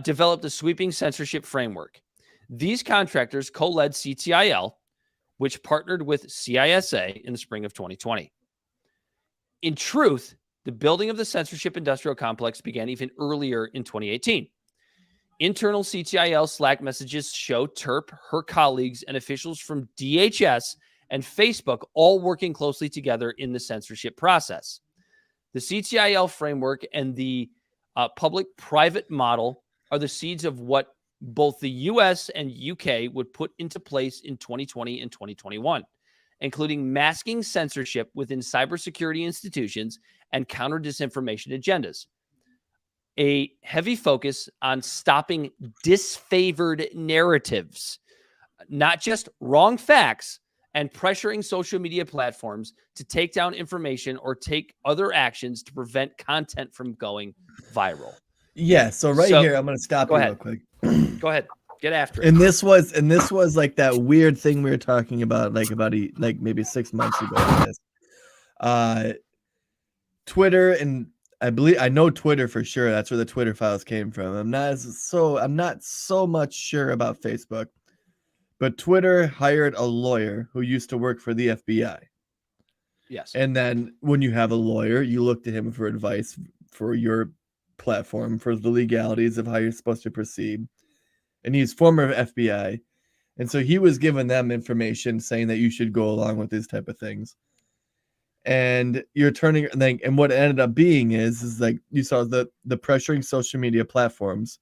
Developed a sweeping censorship framework. These contractors co-led CTIL, which partnered with CISA in the spring of 2020. In truth, The building of the censorship industrial complex began even earlier in 2018. Internal CTIL Slack messages show Terp, her colleagues, and officials from DHS and Facebook all working closely together in the censorship process. The CTIL framework and the public-private model are the seeds of what both the US and UK would put into place in 2020 and 2021, including masking censorship within cybersecurity institutions and counter-disinformation agendas. A heavy focus on stopping disfavored narratives, not just wrong facts, and pressuring social media platforms to take down information or take other actions to prevent content from going viral. Yeah, so here, I'm going to stop you real quick. Go ahead. Get after it. And this was like that weird thing we were talking about, like maybe 6 months ago on this. Twitter, and I know Twitter for sure. That's where the Twitter files came from. I'm not so much sure about Facebook, but Twitter hired a lawyer who used to work for the FBI. Yes. And then when you have a lawyer, you look to him for advice for your platform, for the legalities of how you're supposed to proceed. And he's former FBI. And so he was giving them information saying that you should go along with these type of things. And you're turning, and what it ended up being is like you saw the pressuring social media platforms.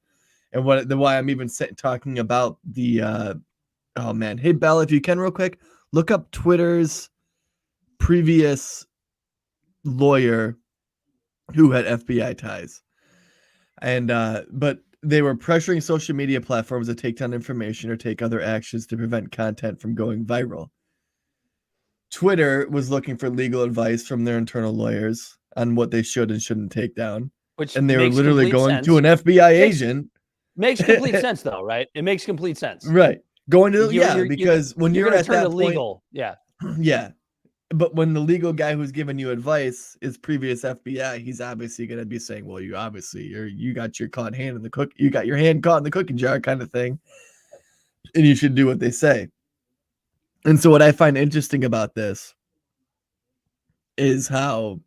And why I'm even talking about the, oh man. Hey, Belle, if you can real quick, look up Twitter's previous lawyer who had FBI ties. And, but they were pressuring social media platforms to take down information or take other actions to prevent content from going viral. Twitter was looking for legal advice from their internal lawyers on what they should and shouldn't take down. And they were literally going to an FBI agent. Makes complete sense, though, right? It makes complete sense. Right. Going to, because when you're at that point, legal, yeah. But when the legal guy who's giving you advice is previous FBI, he's obviously going to be saying, well, you got your hand in the cookie jar kind of thing. And you should do what they say. And so what I find interesting about this is how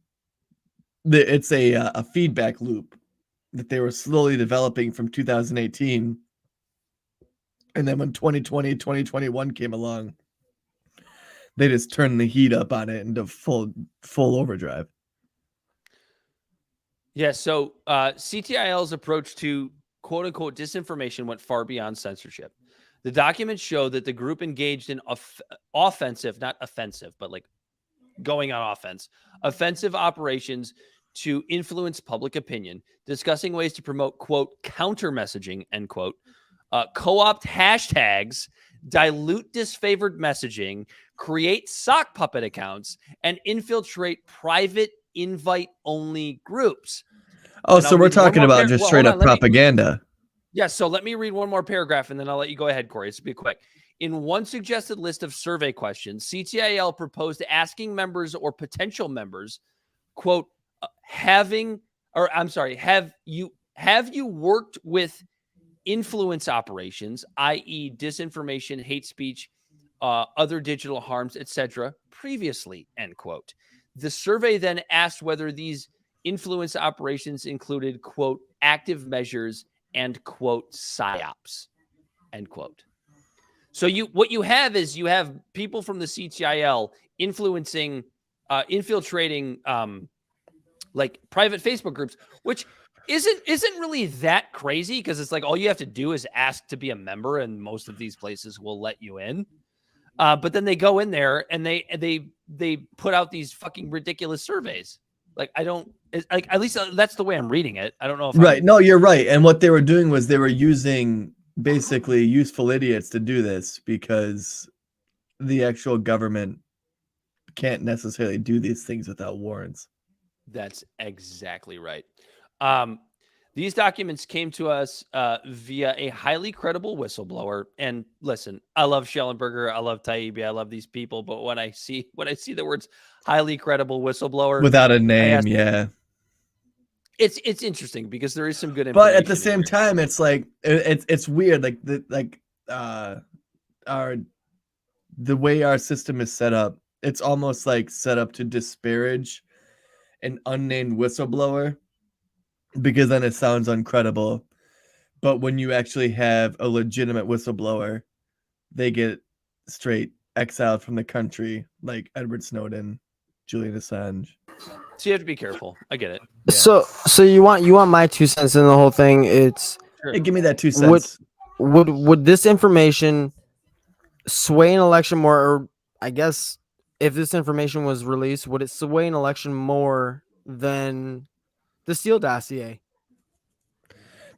it's a feedback loop that they were slowly developing from 2018. And then when 2020, 2021 came along, they just turned the heat up on it into full overdrive. Yeah, so CTIL's approach to quote-unquote disinformation went far beyond censorship. The documents show that the group engaged in offensive, not offensive, but like going on offense, offensive operations to influence public opinion, discussing ways to promote, quote, counter messaging, end quote, co-opt hashtags, dilute disfavored messaging, create sock puppet accounts, and infiltrate private invite-only groups. Oh, so we're talking about just straight up propaganda. Yes, so let me read one more paragraph, and then I'll let you go ahead, Corey. This will be quick. In one suggested list of survey questions, CTIL proposed asking members or potential members, quote, have you worked with influence operations, i.e. disinformation, hate speech, other digital harms, etc., previously, end quote. The survey then asked whether these influence operations included, quote, active measures and, quote, psyops, end quote. So what you have people from the CTIL influencing, infiltrating like private Facebook groups, which isn't really that crazy because it's like all you have to do is ask to be a member and most of these places will let you in. But then they go in there and they put out these fucking ridiculous surveys. Like at least that's the way I'm reading it. I don't know if no, you're right. And what they were doing was they were using basically useful idiots to do this because the actual government can't necessarily do these things without warrants. That's exactly right. These documents came to us via a highly credible whistleblower. And listen, I love Schellenberger, I love Taibbi, I love these people. But when I see the words highly credible whistleblower without a name, it's interesting because there is some good information. But at the same time, it's like it's weird. Like the way our system is set up, it's almost like set up to disparage an unnamed whistleblower because then it sounds uncredible. But when you actually have a legitimate whistleblower, they get straight exiled from the country, like Edward Snowden, Julian Assange. So you have to be careful. I get it. Yeah. So you want my 2 cents in the whole thing? It's Hey, give me that 2 cents. would this information sway an election more, or I guess if this information was released, would it sway an election more than the Steele dossier?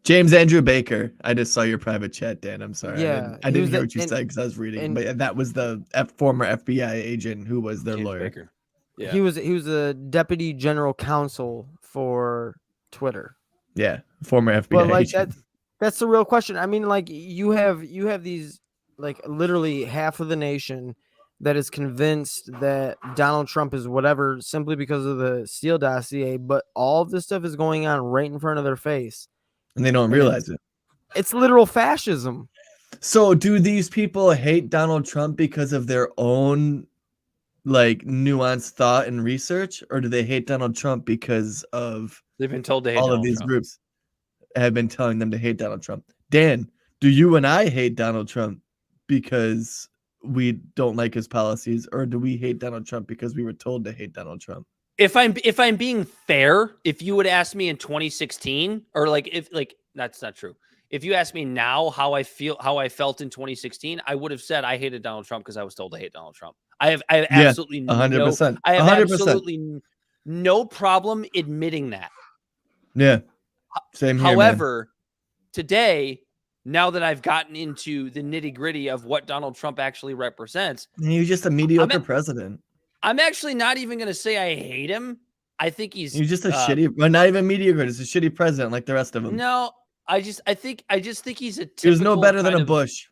James Andrew Baker. I just saw your private chat, Dan. I'm sorry. Yeah, I didn't hear what you said because I was reading. But that was the former FBI agent who was their James lawyer. Baker. Yeah. He was a deputy general counsel for Twitter. Yeah, former FBI But like agent. that's the real question. I mean, like you have these, like, literally half of the nation that is convinced that Donald Trump is whatever simply because of the Steele dossier, but all of this stuff is going on right in front of their face. And they don't realize it. It's literal fascism. So do these people hate Donald Trump because of their own like nuanced thought and research, or do they hate Donald Trump because of They've been told to hate all Donald of these Trump. groups have been telling them to hate Donald Trump? Dan, do you and I hate Donald Trump because we don't like his policies, or do we hate Donald Trump because we were told to hate Donald Trump? If I'm being fair, if you would ask me in 2016, or that's not true. If you ask me now how I felt in 2016, I would have said I hated Donald Trump because I was told to hate Donald Trump. I have absolutely 100%. I have 100%. absolutely no problem admitting that. Yeah. Same here. However, today, now that I've gotten into the nitty-gritty of what Donald Trump actually represents, you're just a mediocre president. I'm actually not even going to say I hate him. I think he's just a shitty, well, not even mediocre. Just a shitty president like the rest of them. No, I just think he's a. He was no better than a Bush.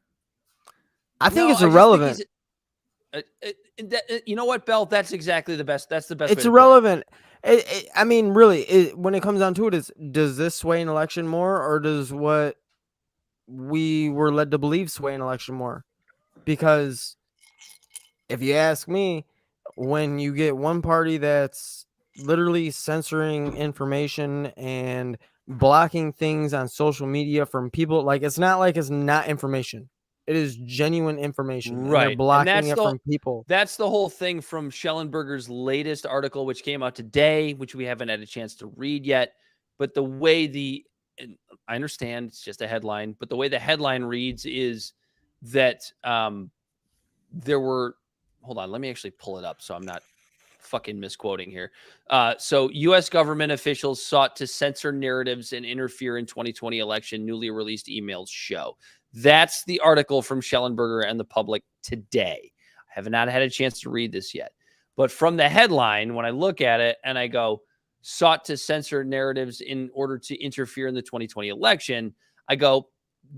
I think it's irrelevant. You know what, Bell? That's exactly the best. That's the best. It's irrelevant. I mean, really, when it comes down to it, does this sway an election more, or does what we were led to believe sway an election more? Because if you ask me, when you get one party that's literally censoring information and blocking things on social media from people, like, it's not like it's not information. It is genuine information. Right. And they're blocking it from people. That's the whole thing from Schellenberger's latest article, which came out today, which we haven't had a chance to read yet. But the way I understand it's just a headline, but the way the headline reads is that there were, hold on, let me actually pull it up so I'm not fucking misquoting here. So U.S. government officials sought to censor narratives and interfere in 2020 election, newly released emails show. That's the article from Schellenberger and the Public today. I have not had a chance to read this yet. But from the headline, when I look at it and I go, sought to censor narratives in order to interfere in the 2020 election, I go,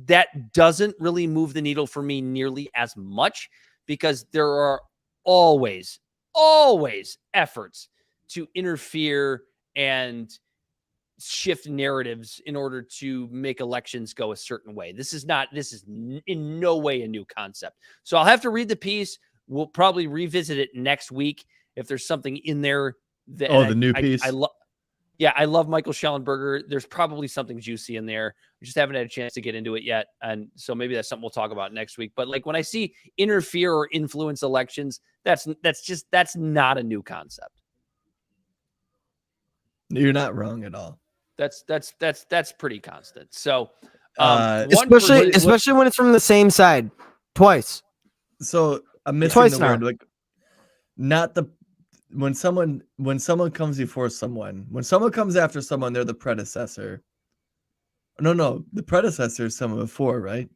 that doesn't really move the needle for me nearly as much, because there are always efforts to interfere and shift narratives in order to make elections go a certain way. This is in no way a new concept. So I'll have to read the piece. We'll probably revisit it next week if there's something in there that the new piece. I love Michael Schellenberger. There's probably something juicy in there. We just haven't had a chance to get into it yet. And so maybe that's something we'll talk about next week. But like when I see interfere or influence elections, that's not a new concept. You're not wrong at all. That's pretty constant. So especially when it's from the same side twice. So I'm missing twice the now. word, like not the when someone comes before someone, when someone comes after someone, they're the predecessor. No, the predecessor is someone before, right?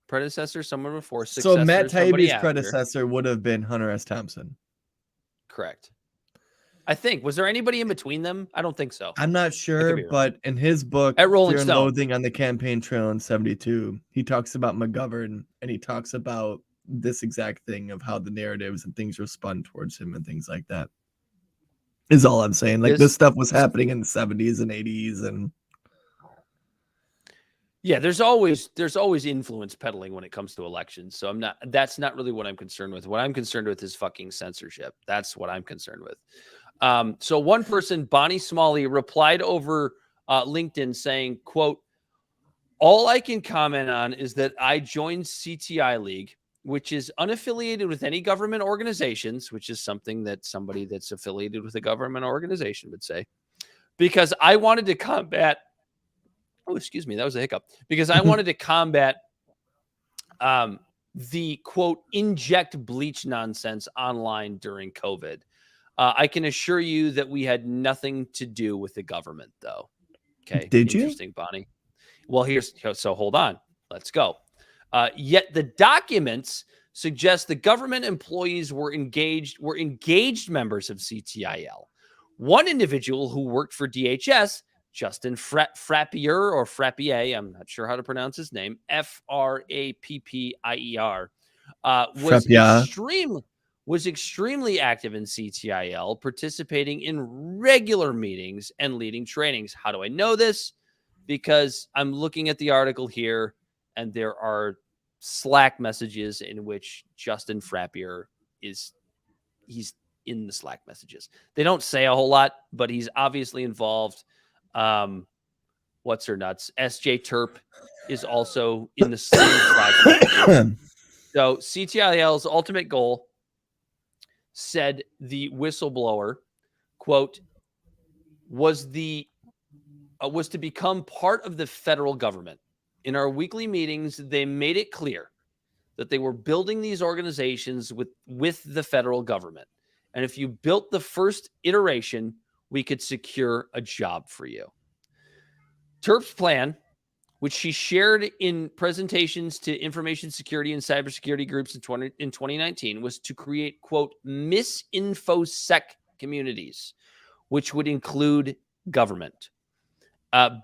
Predecessor, someone before. So Matt Taibbi's predecessor would have been Hunter S. Thompson. Correct. I think. Was there anybody in between them? I don't think so. I'm not sure, but in his book, at Rolling Fear and Stone, Loathing on the Campaign Trail in 72, he talks about McGovern, and he talks about this exact thing of how the narratives and things were spun towards him and things like that. Is all I'm saying. Like this stuff was happening in the 70s and 80s, and yeah, there's always influence peddling when it comes to elections. So that's not really what I'm concerned with. What I'm concerned with is fucking censorship. That's what I'm concerned with. So one person, Bonnie Smalley, replied over LinkedIn saying, quote, "All I can comment on is that I joined CTI League, which is unaffiliated with any government organizations," which is something that somebody that's affiliated with a government organization would say, "because I wanted to combat," oh, excuse me, that was a hiccup, "because I wanted to combat the, quote, inject bleach nonsense online during COVID. I can assure you that we had nothing to do with the government, though." Okay. Did you? Interesting, Bonnie. Well, so hold on. Let's go. Yet the documents suggest the government employees were engaged members of CTIL. One individual who worked for DHS, Justin Frappier or Frappier, I'm not sure how to pronounce his name, Frappier, was extremely active in CTIL, participating in regular meetings and leading trainings. How do I know this? Because I'm looking at the article here, and there are Slack messages in which Justin Frappier he's in the Slack messages. They don't say a whole lot, but he's obviously involved. What's her nuts? SJ Terp is also in the same Slack messages. So CTIL's ultimate goal, said the whistleblower, quote, was to become part of the federal government. In our weekly meetings, they made it clear that they were building these organizations with the federal government. And if you built the first iteration, we could secure a job for you. Terp's plan, which she shared in presentations to information security and cybersecurity groups in 2019, was to create, quote, misinfosec communities, which would include government.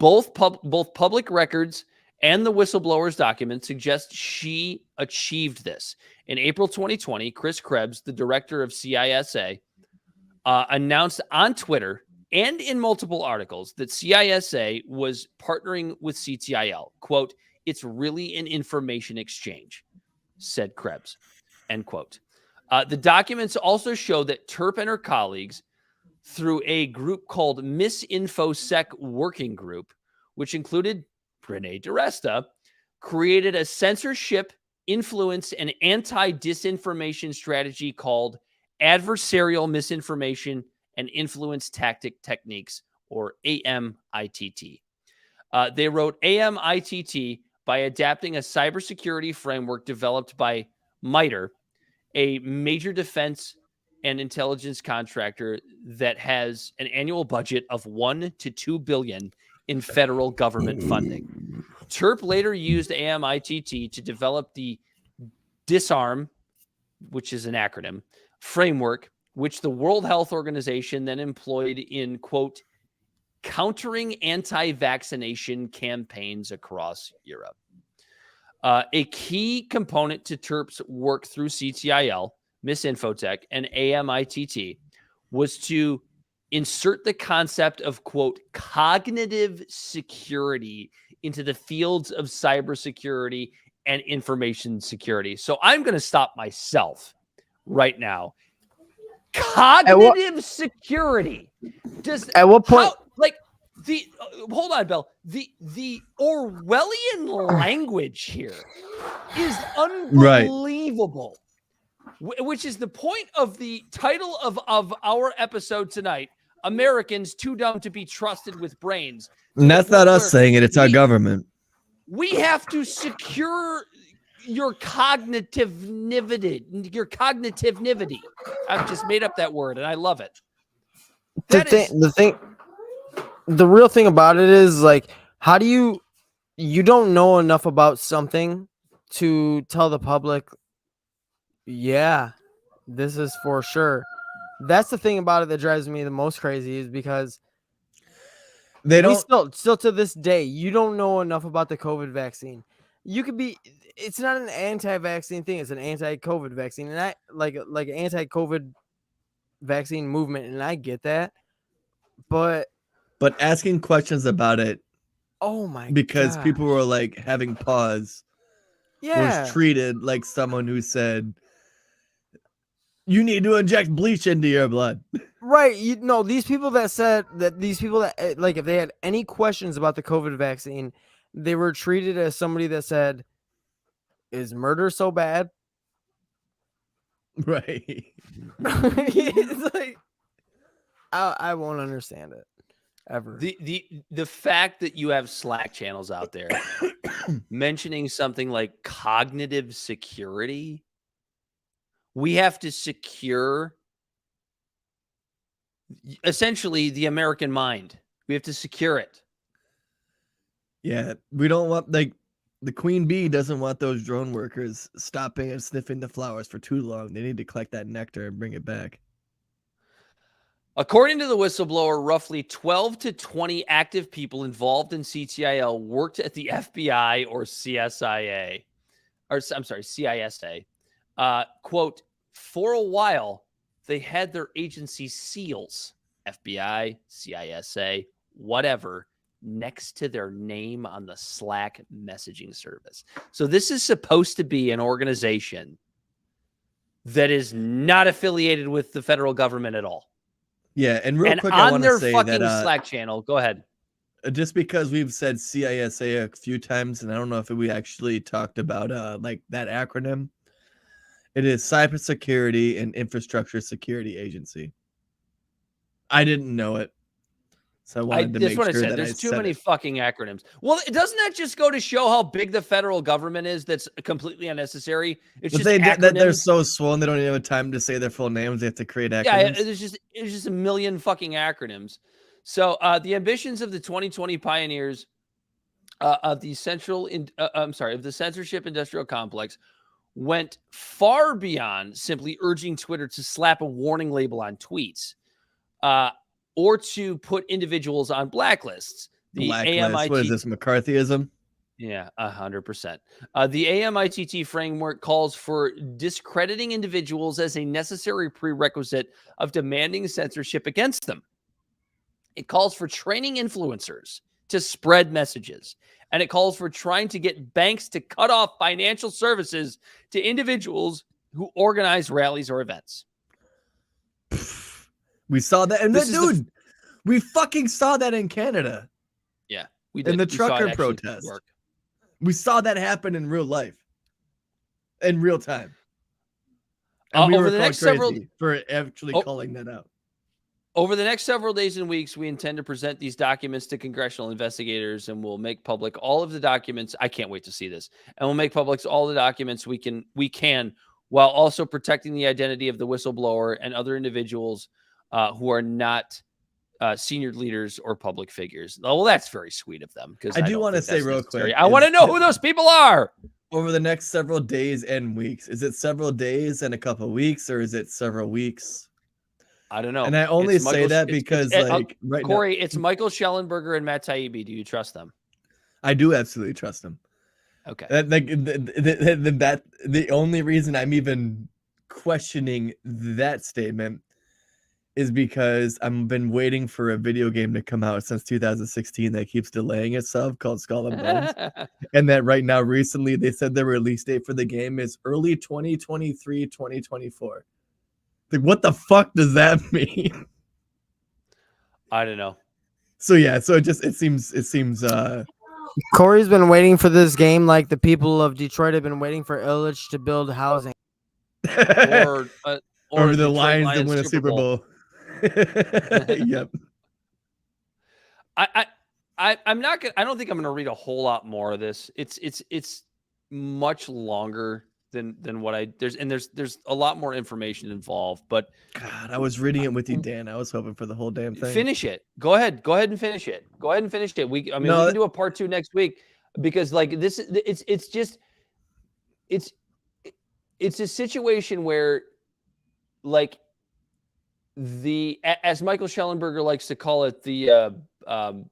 Both public records and the whistleblower's documents suggest she achieved this. In April 2020, Chris Krebs, the director of CISA, announced on Twitter and in multiple articles that CISA was partnering with CTIL. Quote, "It's really an information exchange," said Krebs, end quote. The documents also show that Terp and her colleagues, through a group called Misinfosec Working Group, which included Renee DiResta, created a censorship, influence, and anti-disinformation strategy called Adversarial Misinformation and Influence Tactic Techniques, or AMITT. They wrote AMITT by adapting a cybersecurity framework developed by MITRE, a major defense and intelligence contractor that has an annual budget of $1 to $2 billion in federal government funding. Terp later used AMITT to develop the DISARM, which is an acronym, framework, which the World Health Organization then employed in, quote, countering anti-vaccination campaigns across Europe. A key component to Terp's work through CTIL, Misinfotech, and AMITT was to insert the concept of, quote, cognitive security into the fields of cybersecurity and information security. So I'm going to stop myself right now. Cognitive security. At what point? Hold on, Bill. The Orwellian language here is unbelievable. Right. Which is the point of the title of our episode tonight: Americans Too Dumb to Be Trusted with Brains. And that's not us saying it; it's our government. We have to secure your cognitivity. I've just made up that word, and I love it. The real thing about it is, like, how do you don't know enough about something to tell the public, yeah, this is for sure. That's the thing about it that drives me the most crazy, is because they don't still to this day, you don't know enough about the COVID vaccine. It's not an anti-vaccine thing, it's an anti-COVID vaccine, and I like an anti-COVID vaccine movement, and I get that, but asking questions about it, because people were like having pause, was treated like someone who said, you need to inject bleach into your blood. Right. You know, these people that said that like, if they had any questions about the COVID vaccine, they were treated as somebody that said, is murder so bad? Right. It's like, I won't understand it ever. The fact that you have Slack channels out there mentioning something like cognitive security, we have to secure essentially the American mind. We have to secure it. Yeah, we don't want, like, the queen bee doesn't want those drone workers stopping and sniffing the flowers for too long. They need to collect that nectar and bring it back. According to the whistleblower, roughly 12 to 20 active people involved in CTIL worked at the FBI or CSIA, or I'm sorry, CISA. Quote, for a while, they had their agency seals, FBI, CISA, whatever, next to their name on the Slack messaging service. So this is supposed to be an organization that is not affiliated with the federal government at all. Yeah, and real quick, I want to say fucking that Slack channel. Go ahead. Just because we've said CISA a few times, and I don't know if we actually talked about like that acronym. It is Cybersecurity and Infrastructure Security Agency. I didn't know it, so I wanted to make sure that there's too many fucking acronyms. Well, doesn't that just go to show how big the federal government is? That's completely unnecessary. It's just they're so swollen they don't even have time to say their full names. They have to create acronyms. Yeah, it's just a million fucking acronyms. So the ambitions of the 2020 pioneers of the of the censorship industrial complex went far beyond simply urging Twitter to slap a warning label on tweets. Or to put individuals on blacklists. The AMIT, what is this, McCarthyism? Yeah, 100%. The AMITT framework calls for discrediting individuals as a necessary prerequisite of demanding censorship against them. It calls for training influencers to spread messages. And it calls for trying to get banks to cut off financial services to individuals who organize rallies or events. We saw that, and dude, we fucking saw that in Canada. Yeah, we did. In the trucker protest. We saw that happen in real life, in real time. And we were the next crazy for actually calling that out. Over the next several days and weeks, we intend to present these documents to congressional investigators, and we'll make public all of the documents. I can't wait to see this, and we'll make public all the documents we can, while also protecting the identity of the whistleblower and other individuals who are not senior leaders or public figures. Well, that's very sweet of them. Because I do want to say real quick, I want to know who those people are. Over the next several days and weeks, is it several days and a couple of weeks, or is it several weeks? I don't know. And I only say that because, right, Corey, it's Michael Schellenberger and Matè. Do you trust them? I do absolutely trust them. Okay. The only reason I'm even questioning that statement is because I've been waiting for a video game to come out since 2016 that keeps delaying itself, called Skull and Bones. And that right now, recently, they said the release date for the game is early 2023, 2024. Like, what the fuck does that mean? I don't know. So yeah, so it seems Corey's been waiting for this game like the people of Detroit have been waiting for Illich to build housing. or the Lions to win a Super Bowl. Yep. I'm not gonna. I don't think I'm gonna read a whole lot more of this. It's much longer than what there's a lot more information involved. But God, I was reading it with you, Dan. I was hoping for the whole damn thing. Finish it. Go ahead and finish it. We can do a part 2 next week, because like this, it's a situation where, like, as Michael Schellenberger likes to call it, the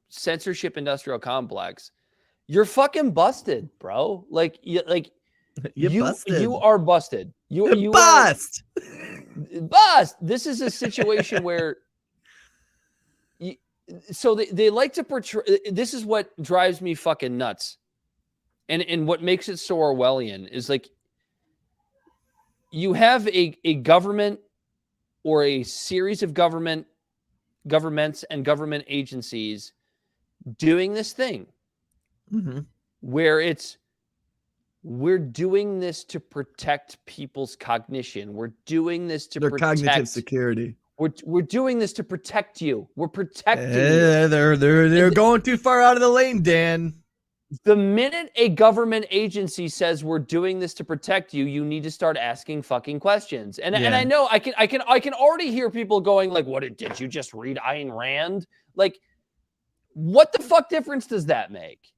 censorship industrial complex, you're fucking busted, bro. You are busted. You bust. Bust. This is a situation where they like to portray. This is what drives me fucking nuts, and what makes it so Orwellian is, like, you have a government or a series of governments and government agencies doing this thing where we're doing this to protect people's cognition. We're doing this to protect cognitive security. We're doing this to protect you. We're protecting you. They're going too far out of the lane, Dan. The minute a government agency says we're doing this to protect you, you need to start asking fucking questions. And I know I can already hear people going like, "What did you just read Ayn Rand?" Like, what the fuck difference does that make?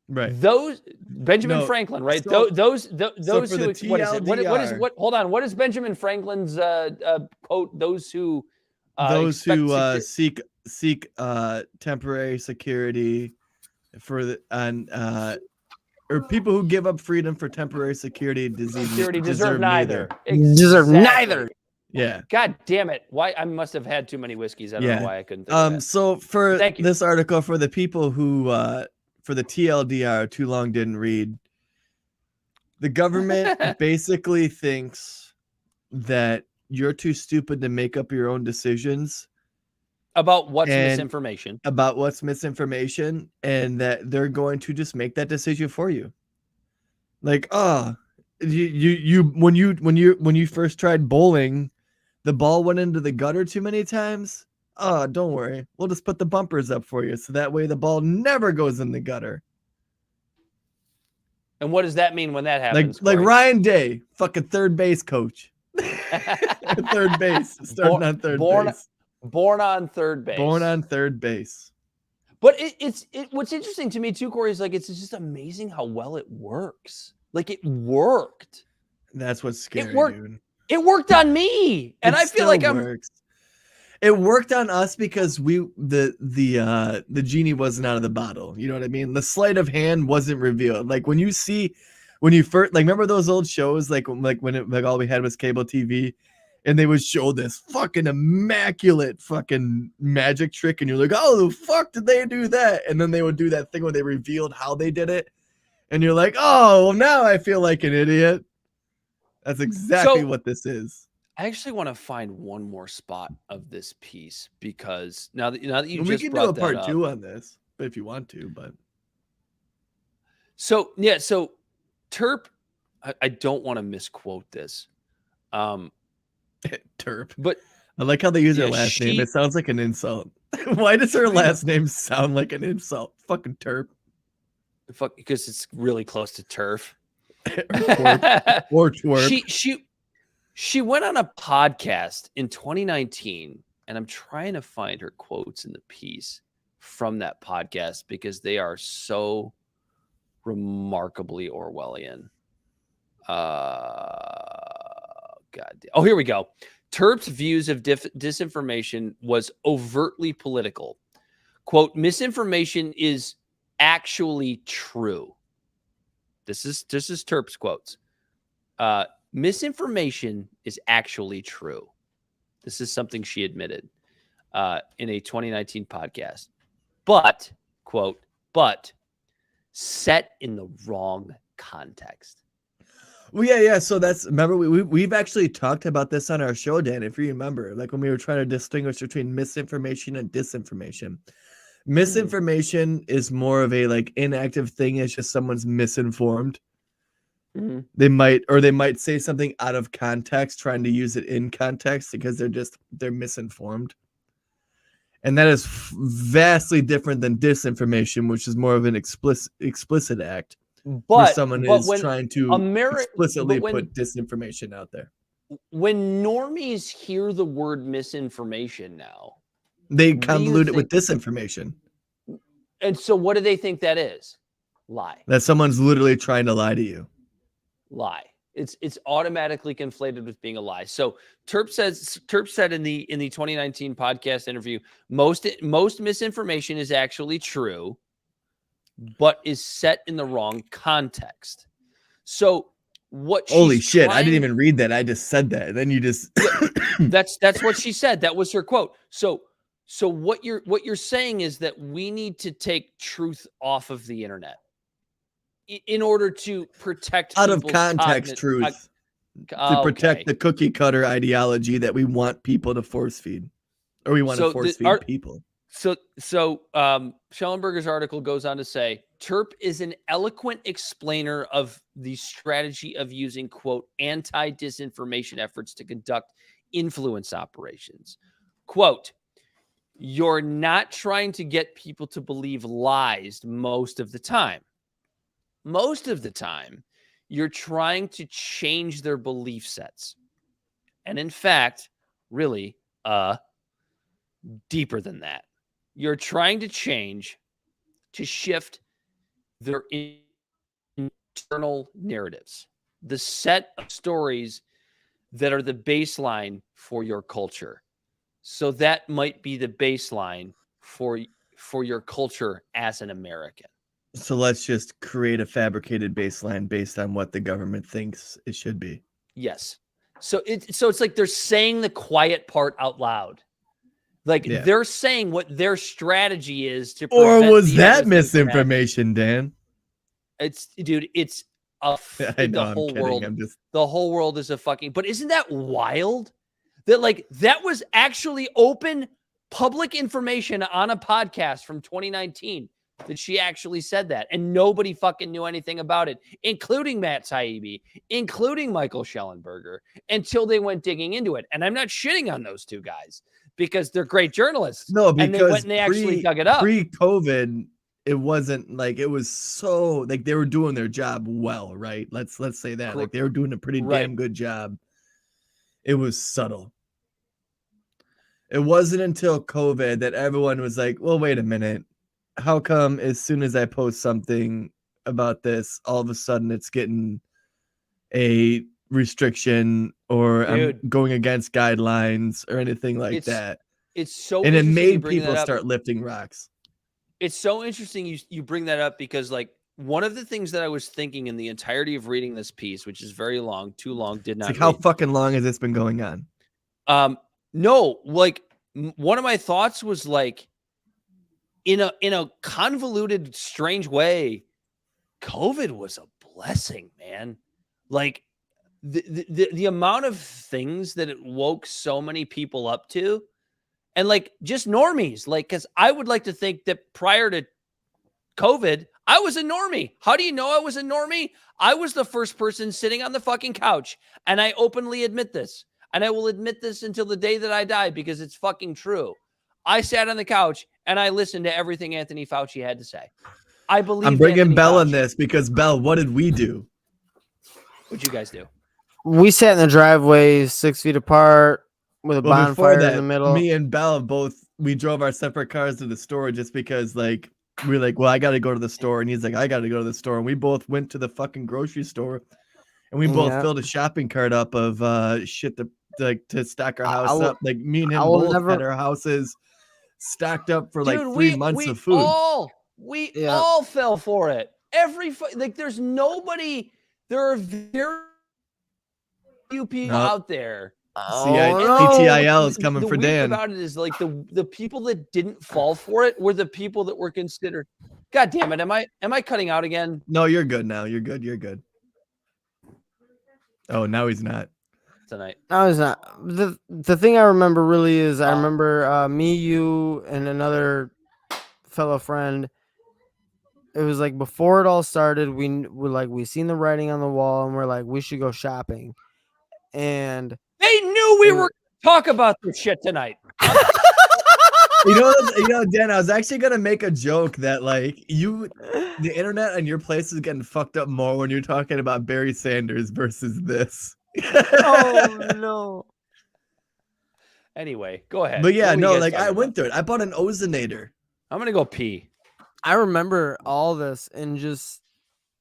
Right. Those Benjamin Franklin, right? So, those so who what is it? What is what? Hold on. What is Benjamin Franklin's quote? Those who seek temporary security for the or people who give up freedom for temporary security deserve neither. Deserve neither. Yeah. God damn it. Why? I must have had too many whiskeys. I don't know why I couldn't think of that. So for this article, for the people who for the TLDR, too long didn't read, the government basically thinks that you're too stupid to make up your own decisions about what's misinformation, and that they're going to just make that decision for you. Like, when you first tried bowling, the ball went into the gutter too many times. Oh, don't worry. We'll just put the bumpers up for you. So that way the ball never goes in the gutter. And what does that mean when that happens? Like Ryan Day, fucking third base coach. Third base. Starting on third base. Born on third base. Born on third base. But what's interesting to me too, Corey, is like it's just amazing how well it works. Like it worked. That's what's scary, dude. It worked on me. And I feel like it worked on us because the genie wasn't out of the bottle. You know what I mean? The sleight of hand wasn't revealed. Like when you first, like, remember those old shows, like when all we had was cable TV, and they would show this fucking immaculate fucking magic trick, and you're like, oh, the fuck did they do that? And then they would do that thing where they revealed how they did it, and you're like, oh, well, now I feel like an idiot. That's exactly what this is. I actually want to find one more spot of this piece because now that you we just can brought do a part that up, 2 on this, but if you want to, but so Terp, I don't want to misquote this, Terp, but I like how they use her last name. It sounds like an insult. Why does her last name sound like an insult? Fucking Terp. Fuck, because it's really close to turf. or twerp. She went on a podcast in 2019, and I'm trying to find her quotes in the piece from that podcast because they are so remarkably Orwellian. God. Oh, here we go. Terp's views of disinformation was overtly political. Quote, misinformation is actually true. This is Terp's quotes. Misinformation is actually true. This is something she admitted in a 2019 podcast. But, quote, set in the wrong context. Well, yeah. So remember, we've actually talked about this on our show, Dan, if you remember, like when we were trying to distinguish between misinformation and disinformation. Misinformation is more of a like inactive thing. It's just someone's misinformed. Mm-hmm. They might say something out of context, trying to use it in context because they're misinformed. And that is vastly different than disinformation, which is more of an explicit act. Where someone is trying to explicitly put disinformation out there. When normies hear the word misinformation now, they convolute it with disinformation. And so what do they think that is? Lie. That someone's literally trying to lie to you. Lie. It's automatically conflated with being a lie. So Terp said in the 2019 podcast interview, most misinformation is actually true, but is set in the wrong context. So what? Holy shit! I didn't even read that. I just said that. Then you just that's what she said. That was her quote. So what you're saying is that we need to take truth off of the internet in order to protect out of context truth. to protect Okay. the cookie cutter ideology that we want people to force feed, or we want to force feed people. So Schellenberger's article goes on to say, Terp is an eloquent explainer of the strategy of using, quote, anti-disinformation efforts to conduct influence operations. Quote, you're not trying to get people to believe lies most of the time. Most of the time, you're trying to change their belief sets. And in fact, really, deeper than that. You're trying to shift their internal narratives, the set of stories that are the baseline for your culture. So that might be the baseline for your culture as an American. So let's just create a fabricated baseline based on what the government thinks it should be. Yes. So it's like they're saying the quiet part out loud. Like they're saying what their strategy is to prevent. Or was that misinformation, Dan? It's the whole world. The whole world is a fucking. But isn't that wild? That like that was actually open public information on a podcast from 2019 that she actually said that, and nobody fucking knew anything about it, including Matt Taibbi, including Michael Schellenberger, until they went digging into it. And I'm not shitting on those two guys because they're great journalists. No, because and they went and they actually dug it up. Pre-COVID, it wasn't like it was so like they were doing their job well, right? Let's say that like they were doing a pretty damn good job. It was subtle. It wasn't until COVID that everyone was like, well, wait a minute. How come as soon as I post something about this, all of a sudden it's getting a restriction or I'm going against guidelines or anything like that? It's so and it made people start lifting rocks. It's so interesting you bring that up because like one of the things that I was thinking in the entirety of reading this piece, which is very long, too long, did not. It's like, how fucking long has this been going on? No, like one of my thoughts was like, in a convoluted, strange way, COVID was a blessing, man. Like the amount of things that it woke so many people up to, and like just normies, like, because I would like to think that prior to COVID, I was a normie. How do you know I was a normie? I was the first person sitting on the fucking couch, and I openly admit this, and I will admit this until the day that I die because it's fucking true. I sat on the couch and I listened to everything Anthony Fauci had to say. I believe I'm bringing Bell in this because Bell, what did we do? What'd you guys do? We sat in the driveway 6 feet apart with a bonfire in the middle. Me and Bell we drove our separate cars to the store just because like we're like, well, I got to go to the store. And he's like, I got to go to the store. And we both went to the fucking grocery store and we both filled a shopping cart up of shit to stock our house up. Like me and him both had our houses stacked up for like 3 months of food. We all fell for it. There's nobody. There are very few people out there. PTIL is coming for Dan. The about it is like the people that didn't fall for it were the people that were considered. God damn it! Am I cutting out again? No, you're good now. You're good. Oh, now he's not. Tonight. No, it's not. The thing I remember really is I remember me, you, and another fellow friend. It was like before it all started, we seen the writing on the wall and we're like, we should go shopping. And they knew we were going to talk about this shit tonight. You know, Dan, I was actually gonna make a joke that like the internet and your place is getting fucked up more when you're talking about Barry Sanders versus this. Oh no. Anyway, go ahead. But yeah, no, like I went through it. I bought an ozonator. I'm gonna go pee. I remember all this and just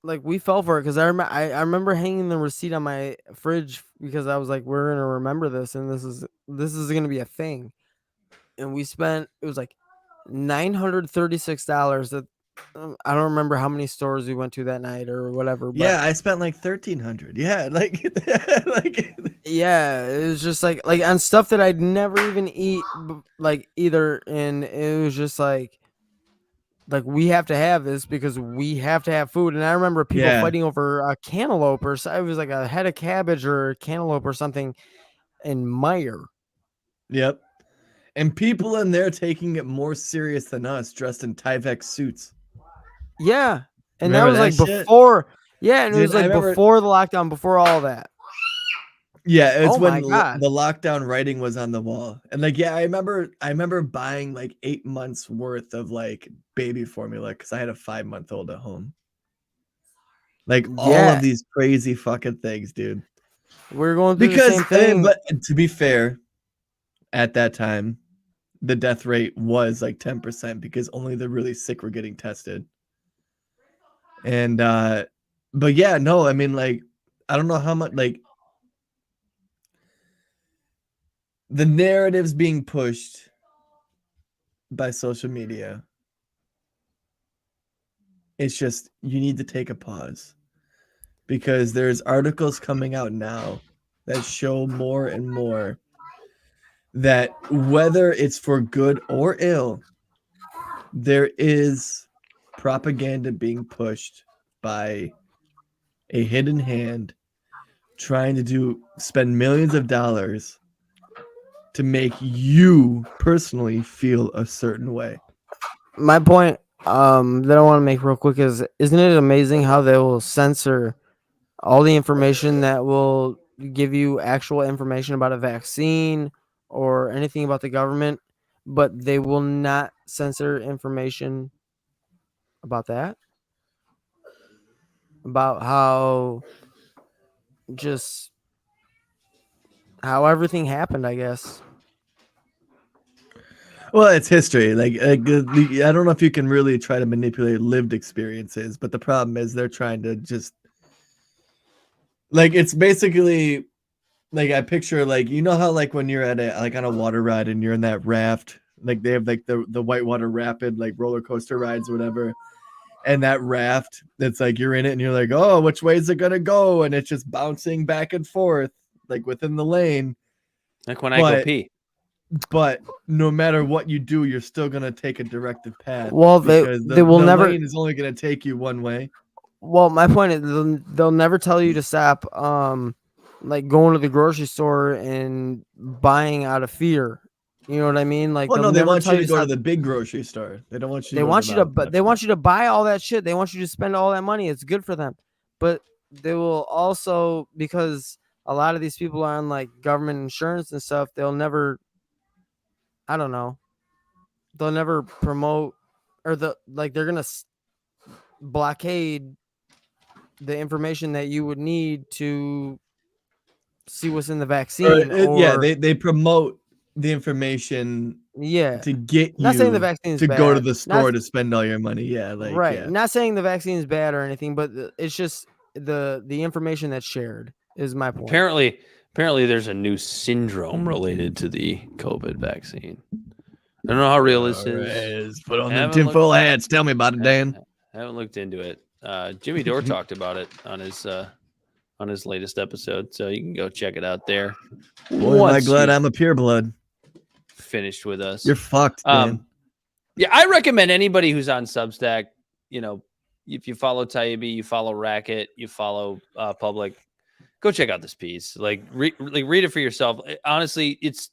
like we fell for it because I remember hanging the receipt on my fridge because I was like, we're gonna remember this and this is gonna be a thing. And we spent it was like $936 that I don't remember how many stores we went to that night or whatever. But yeah, I spent like $1,300. Yeah, yeah, it was just like on stuff that I'd never even eat like either, and it was just like like we have to have this because we have to have food. And I remember people fighting over a cantaloupe or it was like a head of cabbage or cantaloupe or something in Meyer. Yep. And people in there taking it more serious than us, dressed in Tyvek suits. Yeah. And Remember that was that like shit? before. Yeah. And Dude, it was like before the lockdown, before all that. Yeah, it's when my God. the lockdown writing was on the wall. And like, yeah, I remember buying like 8 months worth of like baby formula because I had a 5-month-old at home. Like all of these crazy fucking things, dude. We're going through the same thing. But to be fair, at that time, the death rate was like 10% because only the really sick were getting tested. And but yeah, no, I mean, like, I don't know how much, like, the narratives being pushed by social media, it's just, you need to take a pause because there's articles coming out now that show more and more that whether it's for good or ill, there is propaganda being pushed by a hidden hand trying to spend millions of dollars to make you personally feel a certain way. My point that I want to make real quick is, isn't it amazing how they will censor all the information that will give you actual information about a vaccine or anything about the government, but they will not censor information about that? About how everything happened, I guess. Well, it's history. Like I don't know if you can really try to manipulate lived experiences, but the problem is they're trying to just like, it's basically like, I picture like, you know how like when you're at on a water ride and you're in that raft, like they have like the whitewater rapid like roller coaster rides or whatever, and that raft, it's like you're in it and you're like, oh, which way is it gonna go? And it's just bouncing back and forth like within the lane. Like when I go pee. But no matter what you do, you're still gonna take a directed path. Well, because they will never. Lane is only gonna take you one way. Well, my point is they'll never tell you to stop, like going to the grocery store and buying out of fear. You know what I mean? Like, well, no, they want you to go to the big grocery store. They don't want you. They want you to, but they want you to buy all that shit. They want you to spend all that money. It's good for them, but they will also, because a lot of these people are on like government insurance and stuff. They'll never. I don't know. They'll never promote, or they're gonna blockade the information that you would need to see what's in the vaccine. They promote the information. Yeah, to get you not saying the vaccine to bad. Go to the store to spend all your money. Yeah, like right. Yeah. Not saying the vaccine is bad or anything, but it's just the information that's shared is my point. Apparently there's a new syndrome related to the COVID vaccine. I don't know how real this is. Put on them tinfoil hats. Tell me about it, Dan. I haven't looked into it. Jimmy Dore talked about it on his latest episode, so you can go check it out there. Boy, am I glad I'm a pureblood. Finished with us. You're fucked, man. Yeah, I recommend anybody who's on Substack, you know, if you follow Taibbi, you follow Racket, you follow Public, go check out this piece. Like, read it for yourself. Honestly, it's,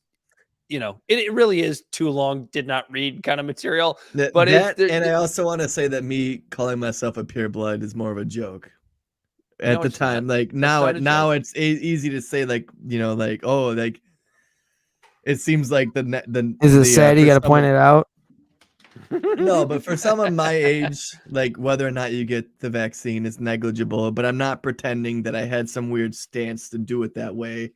you know, it really is too long, did not read kind of material. But I also want to say that me calling myself a pureblood is more of a joke. At the time, like now it's easy to say, like, you know, like, oh, like it seems like the is it sad you got to point it out? No, but for someone my age, like whether or not you get the vaccine is negligible. But I'm not pretending that I had some weird stance to do it that way.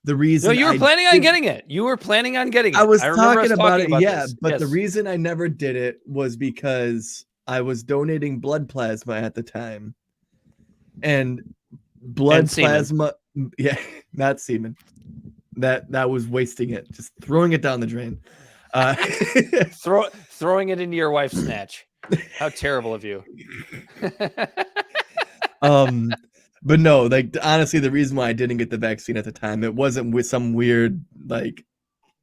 The reason you were planning on getting it. You were planning on getting it. I was talking about it, yeah. This. But the reason I never did it was because I was donating blood plasma at the time. And blood plasma, yeah, not semen. That was wasting it, just throwing it down the drain. Throwing it into your wife's snatch. How terrible of you. But no, like honestly, the reason why I didn't get the vaccine at the time, it wasn't with some weird like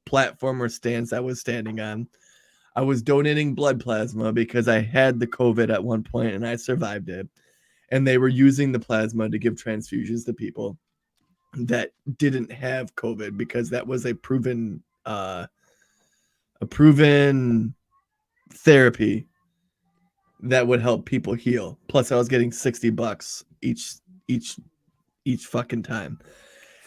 platform or stance I was standing on. I was donating blood plasma because I had the COVID at one point and I survived it. And they were using the plasma to give transfusions to people that didn't have COVID because that was a proven therapy that would help people heal. Plus, I was getting $60 each fucking time.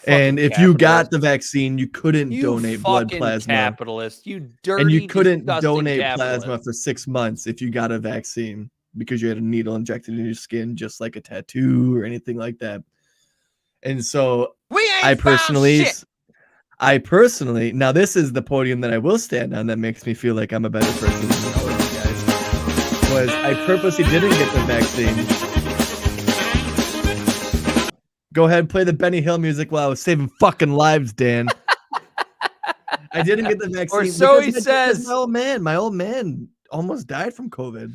And if you got the vaccine, you couldn't donate blood plasma. Capitalist, you dirty, and you couldn't disgusting donate capitalist. plasma for 6 months if you got a vaccine because you had a needle injected in your skin, just like a tattoo or anything like that. And so I personally, now this is the podium that I will stand on that makes me feel like I'm a better person than all of you guys. Was I purposely didn't get the vaccine. Go ahead, play the Benny Hill music while I was saving fucking lives, Dan. I didn't get the vaccine. Or so he says. My old man almost died from COVID.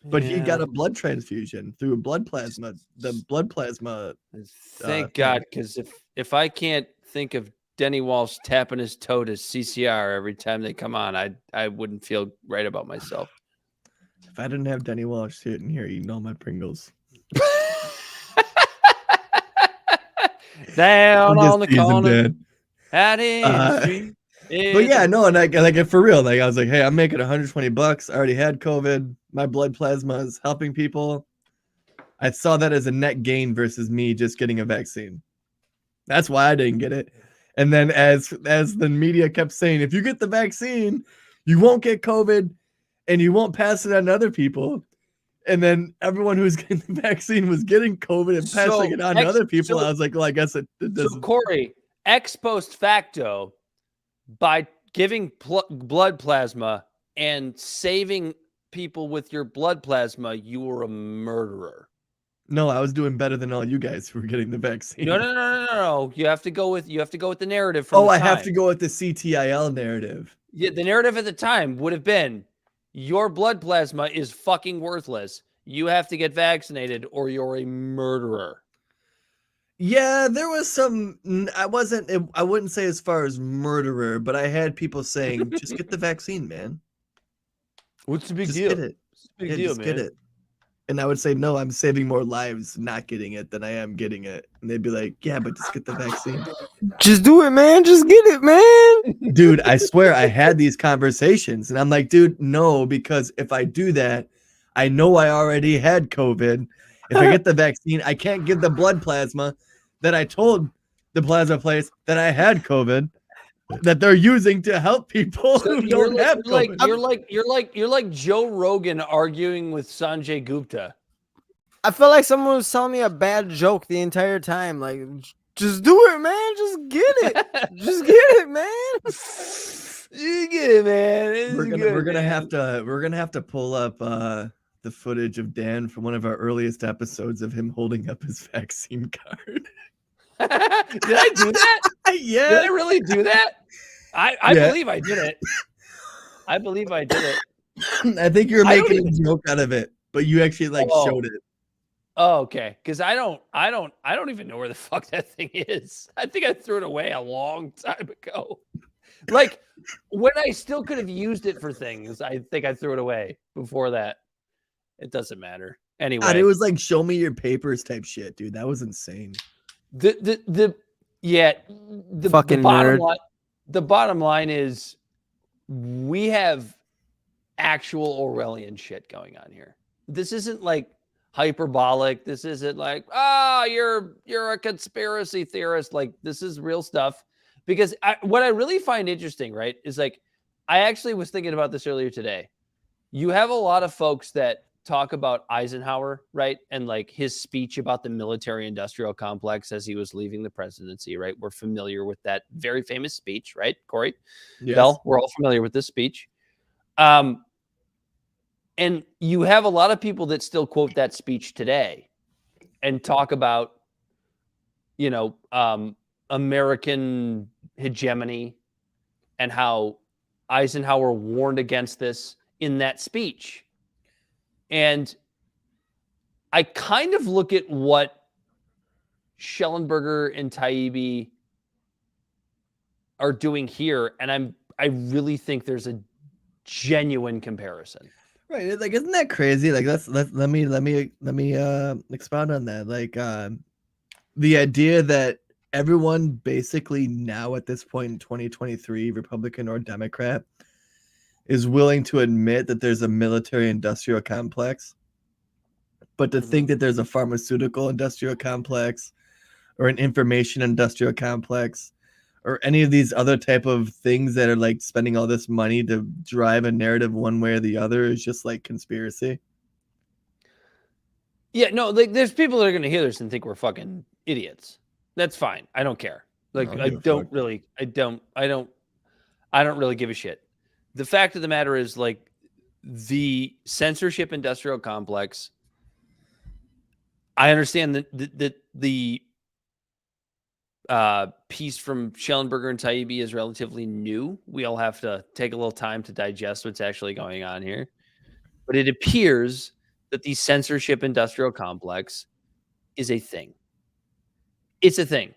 But he got a blood transfusion through blood plasma. The blood plasma. Thank God, because if I can't think of Denny Walsh tapping his toe to CCR every time they come on, I wouldn't feel right about myself. If I didn't have Denny Walsh sitting here eating all my Pringles. Down on the corner. Out in the street. But yeah, no, and like for real, like I was like, hey, I'm making $120. I already had COVID. My blood plasma is helping people. I saw that as a net gain versus me just getting a vaccine. That's why I didn't get it. And then as the media kept saying, if you get the vaccine, you won't get COVID and you won't pass it on to other people. And then everyone who was getting the vaccine was getting COVID and passing it on to other people. I was like, well, I guess it doesn't. So Corey, ex post facto, by giving blood plasma and saving people with your blood plasma, you were a murderer. No, I was doing better than all you guys who were getting the vaccine. No. You have to go with the narrative from I have to go with the CTIL narrative. Yeah, the narrative at the time would have been your blood plasma is fucking worthless. You have to get vaccinated or you're a murderer. Yeah, there was some. I wouldn't say as far as murderer, but I had people saying, just get the vaccine, man. What's the big just deal? Get it. Big deal, man. Get it. And I would say, no, I'm saving more lives not getting it than I am getting it. And they'd be like, yeah, but just get the vaccine. Just do it, man. Just get it, man. Dude, I swear I had these conversations. And I'm like, dude, no, because if I do that, I know I already had COVID. If I get the vaccine, I can't give the blood plasma that I told the plasma place that I had COVID that they're using to help people who don't have COVID. You're like Joe Rogan arguing with Sanjay Gupta. I feel like someone was telling me a bad joke the entire time. Like, just do it, man. Just get it. Just get it, man. You get it, man. We're gonna have to pull up the footage of Dan from one of our earliest episodes of him holding up his vaccine card. Did I do that? Yeah. Did I really do that? I believe I did it. I believe I did it. I think you're making a joke out of it, but you actually showed it. Oh, okay. Because I don't even know where the fuck that thing is. I think I threw it away a long time ago. Like when I still could have used it for things, I think I threw it away before that. It doesn't matter. Anyway. God, it was like show me your papers type shit, dude. That was insane. The fucking nerd. The bottom line is we have actual Orwellian shit going on here. This isn't like hyperbolic. This isn't like, you're a conspiracy theorist. Like this is real stuff. Because what I really find interesting, right, is like I actually was thinking about this earlier today. You have a lot of folks that talk about Eisenhower, right? And like his speech about the military industrial complex as he was leaving the presidency, right? We're familiar with that very famous speech, right, Corey? Yes. Bell, we're all familiar with this speech. And you have a lot of people that still quote that speech today and talk about, American hegemony and how Eisenhower warned against this in that speech. And I kind of look at what Schellenberger and Taibbi are doing here, and I really think there's a genuine comparison. Right. Like, isn't that crazy? Like, let me expound on that. Like, the idea that everyone basically now at this point in 2023, Republican or Democrat, is willing to admit that there's a military industrial complex, but to think that there's a pharmaceutical industrial complex or an information industrial complex or any of these other type of things that are like spending all this money to drive a narrative one way or the other is just like conspiracy. Yeah, no, like there's people that are going to hear this and think we're fucking idiots. That's fine. I don't care. Like I don't really give a shit. The fact of the matter is, like, the censorship industrial complex, I understand that the piece from Schellenberger and Taibbi is relatively new. We all have to take a little time to digest what's actually going on here. But it appears that the censorship industrial complex is a thing. It's a thing.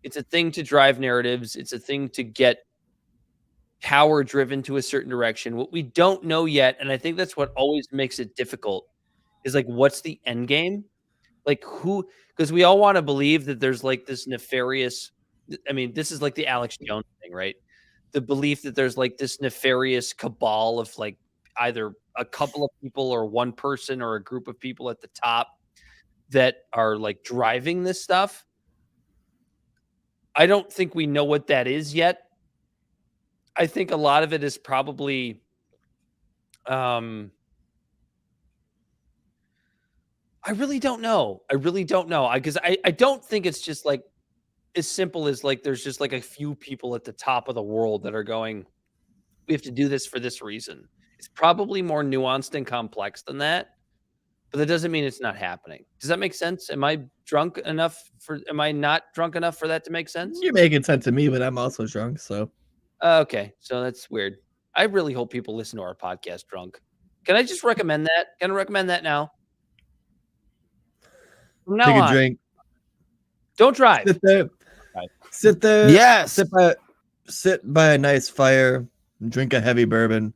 It's a thing to drive narratives. It's a thing to get power driven to a certain direction. What we don't know yet, and I think that's what always makes it difficult, is like, what's the end game? Like, who, because we all want to believe that there's like this nefarious, I mean, this is like the Alex Jones thing, right? The belief that there's like this nefarious cabal of like either a couple of people or one person or a group of people at the top that are like driving this stuff. I don't think we know what that is yet. I think a lot of it is probably, I really don't know. Because I don't think it's just like as simple as like there's just like a few people at the top of the world that are going, we have to do this for this reason. It's probably more nuanced and complex than that, but that doesn't mean it's not happening. Does that make sense? Am I not drunk enough for that to make sense? You're making sense to me, but I'm also drunk, so. Okay, so that's weird. I really hope people listen to our podcast drunk. Can I just recommend that? Can I recommend that now? From now Take a on, drink. don't drive. Sit there. Right. Sit there. Yes. Sit by a nice fire. Drink a heavy bourbon.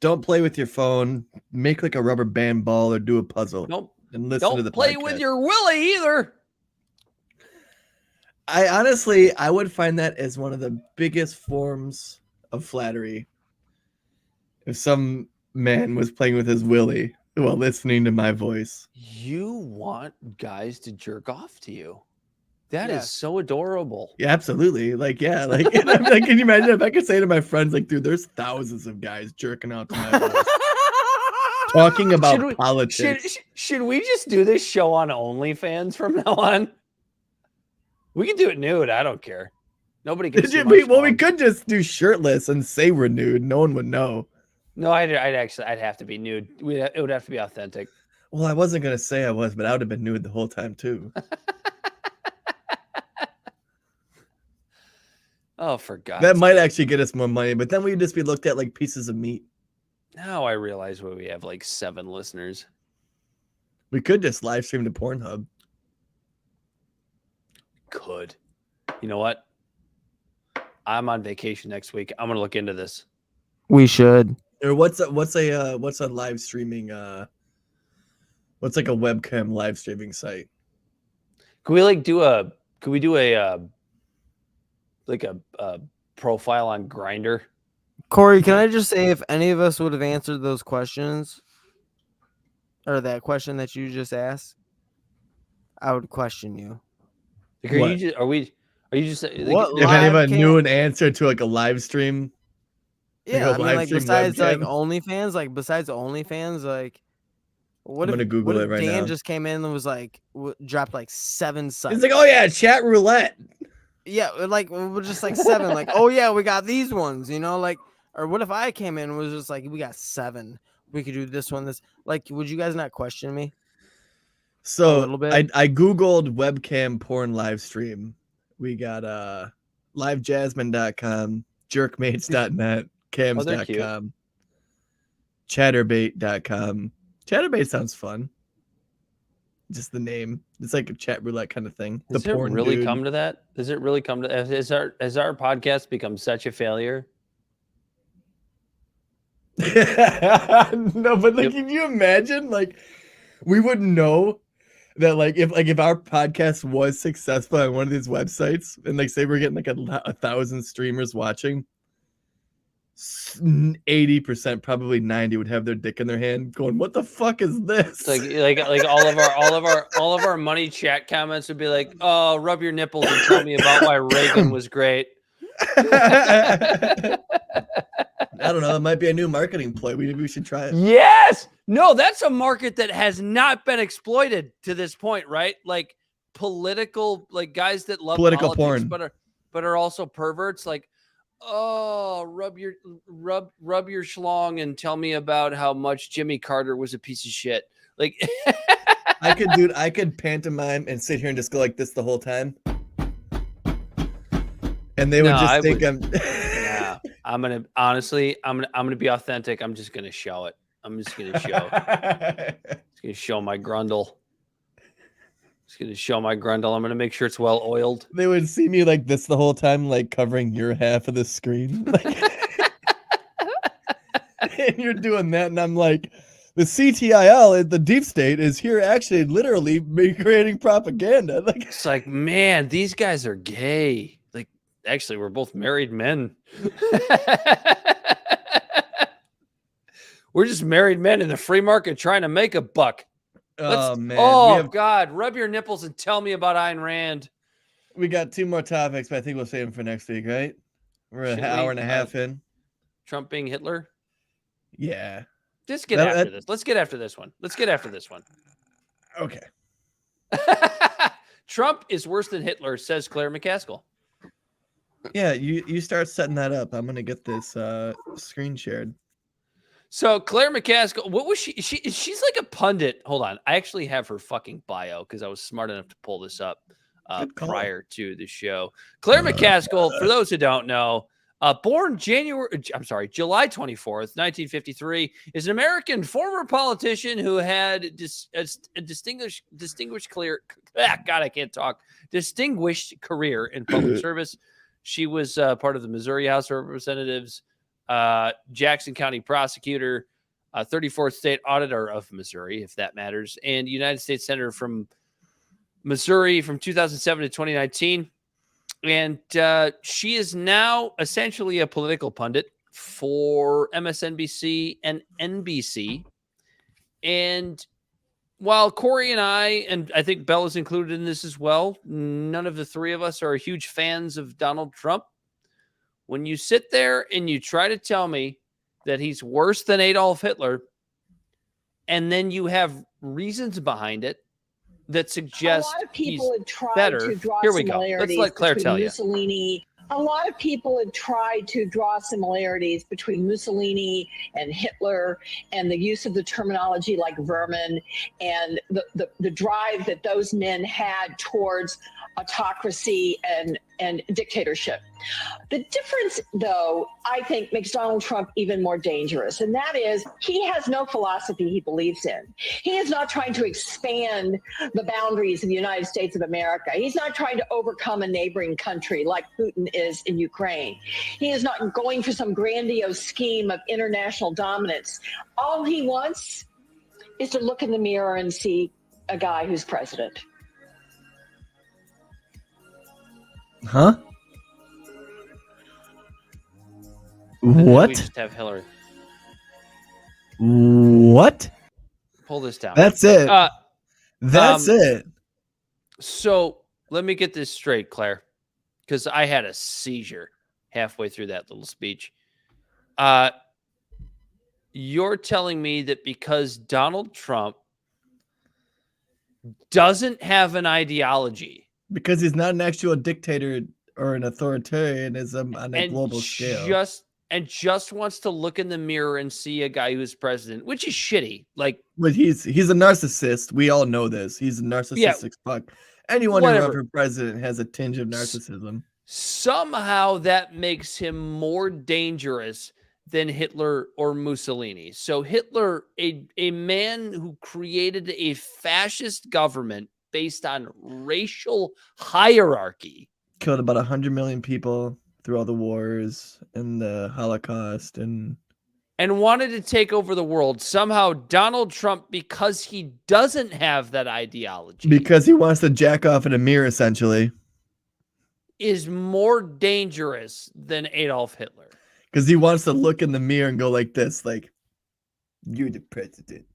Don't play with your phone. Make like a rubber band ball or do a puzzle. And listen to the play podcast. with your willy either. I would find that as one of the biggest forms of flattery. If some man was playing with his willy while listening to my voice. You want guys to jerk off to you. That is so adorable. Yeah, absolutely. Like, yeah, like, like, can you imagine if I could say to my friends, like, dude, there's thousands of guys jerking out to my voice. Talking about politics. Should we just do this show on OnlyFans from now on? We can do it nude. I don't care. Nobody can see we could just do shirtless and say we're nude. No one would know. No, I'd have to be nude. It would have to be authentic. Well, I wasn't gonna say I was, but I would have been nude the whole time too. Oh, for God. That might actually get us more money, but then we'd just be looked at like pieces of meat. Now I realize why we have like 7 listeners. We could just live stream to Pornhub. Could. You know what? I'm on vacation next week. I'm gonna look into this. We should. Or what's a live streaming what's like a webcam live streaming site? Could we do a profile on Grindr? Corey, can I just say, if any of us would have answered those questions, or that question that you just asked, I would question you. Like, are you just like, if anyone knew an answer to like a live stream? Yeah, I mean, like, besides webcam? Besides OnlyFans, like, what I'm gonna Google it right now. Dan just came in and was like, dropped like 7 sites. He's like, oh yeah, chat roulette. Yeah, like, we're just like 7. Like, oh yeah, we got these ones, you know, like, or what if I came in and was just like, we got 7. We could do this one, this. Like, would you guys not question me? So a little bit? I Googled webcam porn live stream. We got livejasmine.com, jerkmates.net, cams.com, chatterbait.com. Chatterbait sounds fun. Just the name. It's like a chat roulette kind of thing. Does it really come to that? Does it really come to that? Has our podcast become such a failure? No, but like, can you imagine? Like, we wouldn't know that, like, if our podcast was successful on one of these websites, and like, say we're getting like 1,000 streamers watching, 80%, probably 90, would have their dick in their hand, going, "What the fuck is this?" Like all of our money chat comments would be like, "Oh, rub your nipples and tell me about why Reagan was great." I don't know. It might be a new marketing ploy. Maybe we should try it. Yes. No, that's a market that has not been exploited to this point, right? Like political, like guys that love Political politics, porn, but are also perverts. Like, oh, rub your schlong and tell me about how much Jimmy Carter was a piece of shit. Like, I could pantomime and sit here and just go like this the whole time, and they would just think I'm. Yeah, I'm gonna be authentic. I'm just gonna show it. I'm just gonna show. It's gonna show my grundle. It's gonna show my grundle. I'm gonna make sure it's well oiled. They would see me like this the whole time, like covering your half of the screen. And you're doing that, and I'm like, the CTIL, the deep state, is here actually literally creating propaganda. Like, it's like, man, these guys are gay. Like, actually, we're both married men. We're just married men in the free market trying to make a buck. oh man! God, rub your nipples and tell me about Ayn Rand. We got 2 more topics, but I think we'll save them for next week, right? We're an hour and a half in. Trump being Hitler? Yeah. Just get after this. Let's get after this one. Okay. Trump is worse than Hitler, says Claire McCaskill. Yeah, you start setting that up. I'm gonna get this screen shared. So Claire McCaskill, what was she? She's like a pundit. Hold on, I actually have her fucking bio because I was smart enough to pull this up prior to the show. Claire McCaskill, for those who don't know, born July 24th, 1953, is an American former politician who had a distinguished career in public service. She was part of the Missouri House of Representatives, Jackson County prosecutor, 34th state auditor of Missouri, if that matters, and United States Senator from Missouri from 2007 to 2019. And she is now essentially a political pundit for MSNBC and NBC. And while Corey and I think Bella's included in this as well, none of the three of us are huge fans of Donald Trump. When you sit there and you try to tell me that he's worse than Adolf Hitler, and then you have reasons behind it that suggest a lot of people he's have tried better. to draw Here we go. Let's let Claire tell you. Mussolini. A lot of people have tried to draw similarities between Mussolini and Hitler, and the use of the terminology like vermin, and the drive that those men had towards autocracy and dictatorship. The difference, though, I think makes Donald Trump even more dangerous, and that is he has no philosophy he believes in. He is not trying to expand the boundaries of the United States of America. He's not trying to overcome a neighboring country like Putin is in Ukraine. He is not going for some grandiose scheme of international dominance. All he wants is to look in the mirror and see a guy who's president. Huh? What? We just have Hillary. What? Pull this down. That's it. That's it. So let me get this straight, Claire, because I had a seizure halfway through that little speech. You're telling me that because Donald Trump doesn't have an ideology, because he's not an actual dictator or an authoritarianism on a global scale, just wants to look in the mirror and see a guy who's president, which is shitty. Like, but he's a narcissist. We all know this. He's a narcissistic fuck. Anyone who runs for president has a tinge of narcissism. Somehow that makes him more dangerous than Hitler or Mussolini. So Hitler, a man who created a fascist government based on racial hierarchy, killed about 100 million people through all the wars and the Holocaust, and and wanted to take over the world, somehow Donald Trump, because he doesn't have that ideology, Because he wants to jack off in a mirror, essentially. is more dangerous than Adolf Hitler. Because he wants to look in the mirror and go like this, like, you're the president.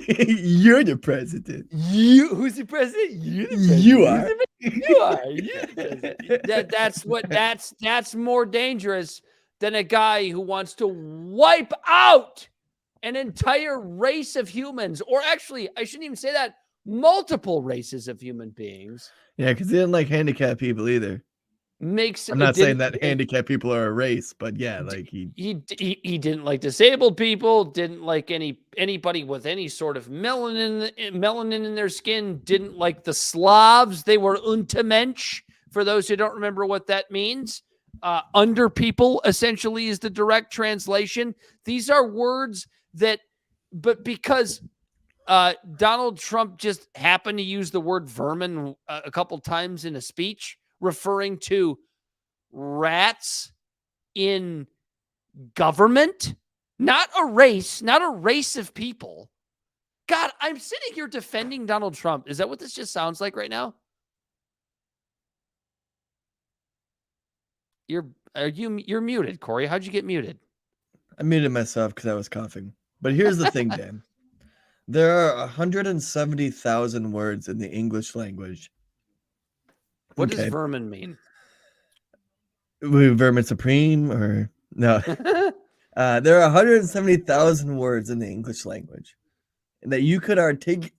You're the president. Who's the president? You are. You are. You're the president. That's more dangerous than a guy who wants to wipe out an entire race of humans, or actually, I shouldn't even say that, multiple races of human beings. Yeah, because he didn't like handicapped people either. I'm not saying that handicapped people are a race, but yeah, like he didn't like disabled people, didn't like anybody with any sort of melanin in their skin, didn't like the Slavs. They were Untermensch, for those who don't remember what that means. Under people, essentially, is the direct translation. These are words that, but because Donald Trump just happened to use the word vermin a couple times in a speech, referring to rats in government, not a race of people. God, I'm sitting here defending Donald Trump. Is that what this just sounds like right now? You're muted, Corey. How'd you get muted? I muted myself because I was coughing. But here's the thing, Dan. There are 170,000 words in the English language. What does vermin mean? Vermin supreme or no? There are 170,000 words in the English language that you could articulate.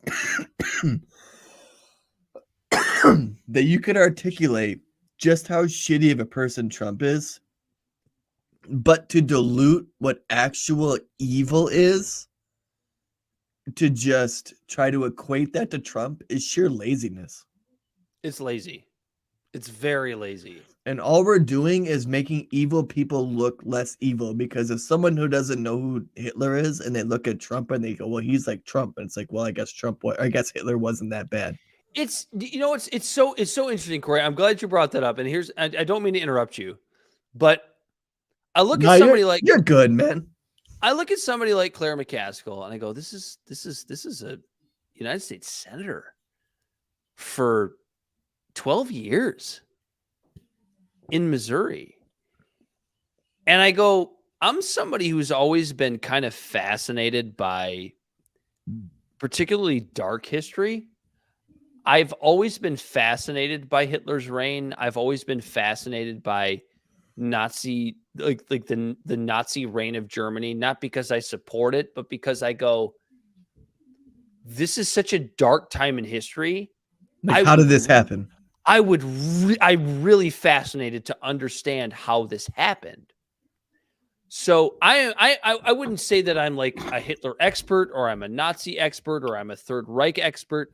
That you could articulate just how shitty of a person Trump is, but to dilute what actual evil is, to just try to equate that to Trump is sheer laziness. It's lazy. It's very lazy. And all we're doing is making evil people look less evil, because if someone who doesn't know who Hitler is and they look at Trump and they go, well, he's like Trump. And it's like, well, I guess Hitler wasn't that bad. It's so interesting, Corey. I'm glad you brought that up. And I don't mean to interrupt you, but I look at somebody like, you're good, man. I look at somebody like Claire McCaskill and I go, this is a United States senator for 12 years in Missouri. And I go, I'm somebody who's always been kind of fascinated by particularly dark history. I've always been fascinated by Hitler's reign. I've always been fascinated by Nazi, like the Nazi reign of Germany, not because I support it, but because I go, this is such a dark time in history. Like, how did this happen? I'm really fascinated to understand how this happened. So I wouldn't say that I'm like a Hitler expert or I'm a Nazi expert or I'm a Third Reich expert,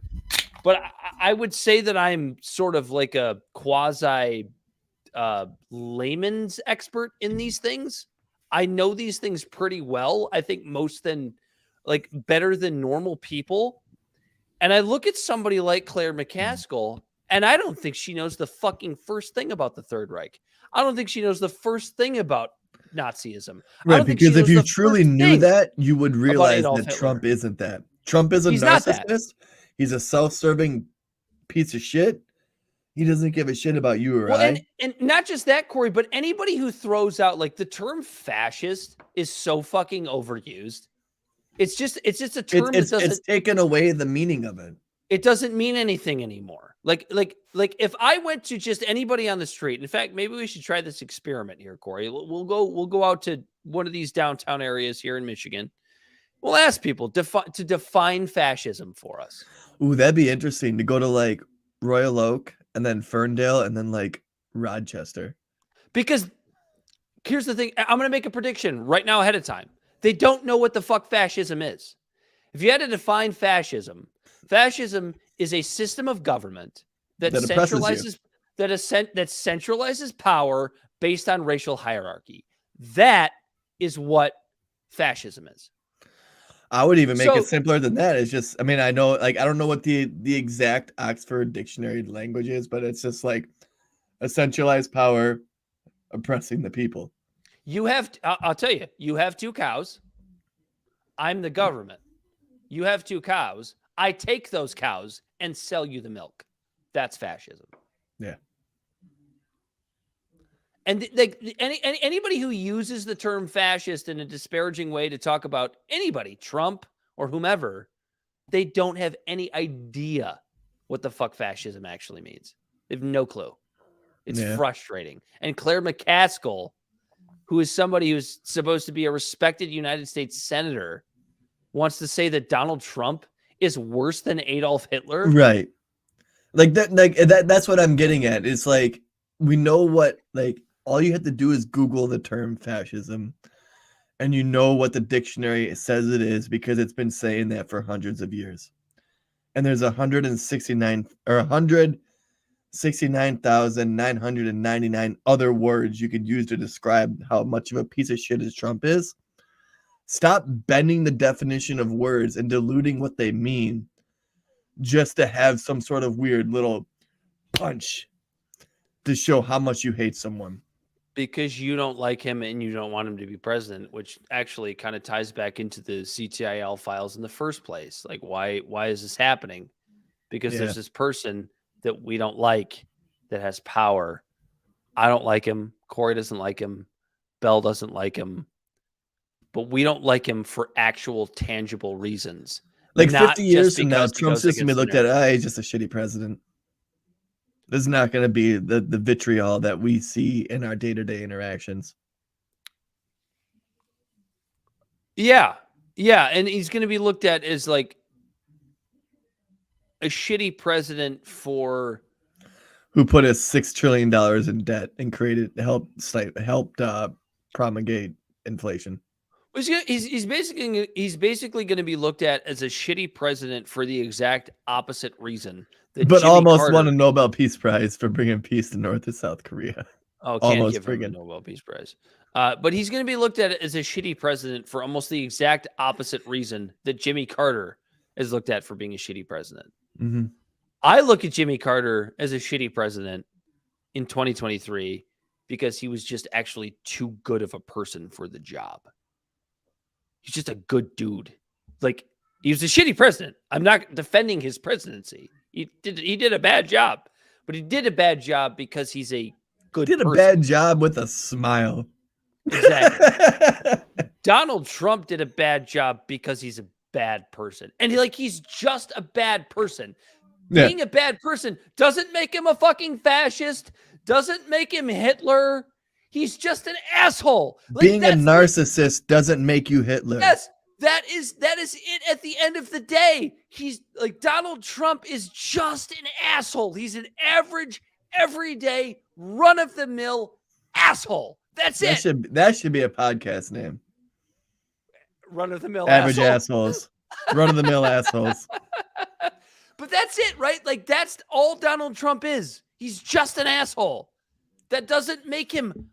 but I would say that I'm sort of like a quasi layman's expert in these things. I know these things pretty well. I think better than normal people. And I look at somebody like Claire McCaskill, and I don't think she knows the fucking first thing about the Third Reich. I don't think she knows the first thing about Nazism. Right, because if you truly knew that, you would realize that Trump isn't that. Trump is a narcissist. He's a self-serving piece of shit. He doesn't give a shit about you or I. And not just that, Corey, but anybody who throws out, like, the term fascist is so fucking overused. It's just a term it's taken away the meaning of it. It doesn't mean anything anymore. Like if I went to just anybody on the street, in fact, maybe we should try this experiment here, Corey. We'll go out to one of these downtown areas here in Michigan. We'll ask people to define fascism for us. Ooh, that'd be interesting, to go to like Royal Oak and then Ferndale and then like Rochester. Because here's the thing. I'm going to make a prediction right now ahead of time. They don't know what the fuck fascism is. If you had to define fascism is a system of government that centralizes power based on racial hierarchy. That is what fascism is. I would even make it simpler than that. It's just, I mean, I know, like, I don't know what the exact Oxford Dictionary language is, but it's just like a centralized power oppressing the people. I'll tell you, you have 2 cows. I'm the government. You have 2 cows. I take those cows and sell you the milk. That's fascism. Yeah. And anybody who uses the term fascist in a disparaging way to talk about anybody, Trump or whomever, they don't have any idea what the fuck fascism actually means. They have no clue. It's frustrating. And Claire McCaskill, who is somebody who's supposed to be a respected United States senator, wants to say that Donald Trump is worse than Adolf Hitler. Right. That's what I'm getting at. It's like, we know what, like, all you have to do is Google the term fascism, and you know what the dictionary says it is, because it's been saying that for hundreds of years. And there's 169,999 other words you could use to describe how much of a piece of shit Trump is. Stop bending the definition of words and diluting what they mean just to have some sort of weird little punch to show how much you hate someone. Because you don't like him and you don't want him to be president, which actually kind of ties back into the CTIL files in the first place. Like, why is this happening? Because there's this person that we don't like that has power. I don't like him. Corey doesn't like him. Bell doesn't like him. But we don't like him for actual tangible reasons. Like 50 years from now, Trump's just going to be looked at, he's just a shitty president. There's not going to be the vitriol that we see in our day-to-day interactions. Yeah. Yeah. And he's going to be looked at as like a shitty president for who put us $6 trillion in debt and helped promulgate inflation. He's basically going to be looked at as a shitty president for the exact opposite reason. But Jimmy almost Carter won a Nobel Peace Prize for bringing peace to North and South Korea. Oh, can't give him a Nobel Peace Prize. But he's going to be looked at as a shitty president for almost the exact opposite reason that Jimmy Carter is looked at for being a shitty president. Mm-hmm. I look at Jimmy Carter as a shitty president in 2023 because he was just actually too good of a person for the job. He's just a good dude. Like, he was a shitty president. I'm not defending his presidency. He did a bad job, but he did a bad job because he's a good person. A bad job with a smile. Exactly. Donald Trump did a bad job because he's a bad person. And he's just a bad person. Yeah. Being a bad person doesn't make him a fucking fascist, doesn't make him Hitler. He's just an asshole. Being a narcissist doesn't make you Hitler. Yes, that is it at the end of the day. He's like, Donald Trump is just an asshole. He's an average, everyday, run-of-the-mill asshole. That's it. That should be a podcast name. Run-of-the-mill average assholes. Run-of-the-mill assholes. But that's it, right? Like, that's all Donald Trump is. He's just an asshole. That doesn't make him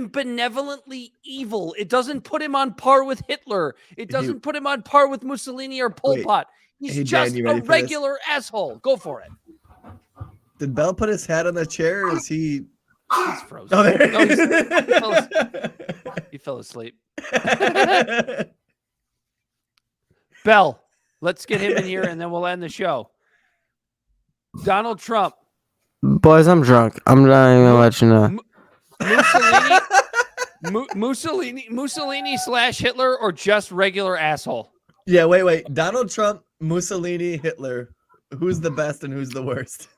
benevolently evil. It doesn't put him on par with Hitler. It doesn't put him on par with Mussolini or Pol Pot. He's just a regular asshole. Go for it. Did Bell put his hat on the chair, or is he... He's frozen. Oh, no, he fell asleep. Bell, let's get him in here, and then we'll end the show. Donald Trump. Boys, I'm drunk. I'm not even gonna let you know. Mussolini / Hitler, or just regular asshole? Yeah, wait. Donald Trump, Mussolini, Hitler. Who's the best and who's the worst?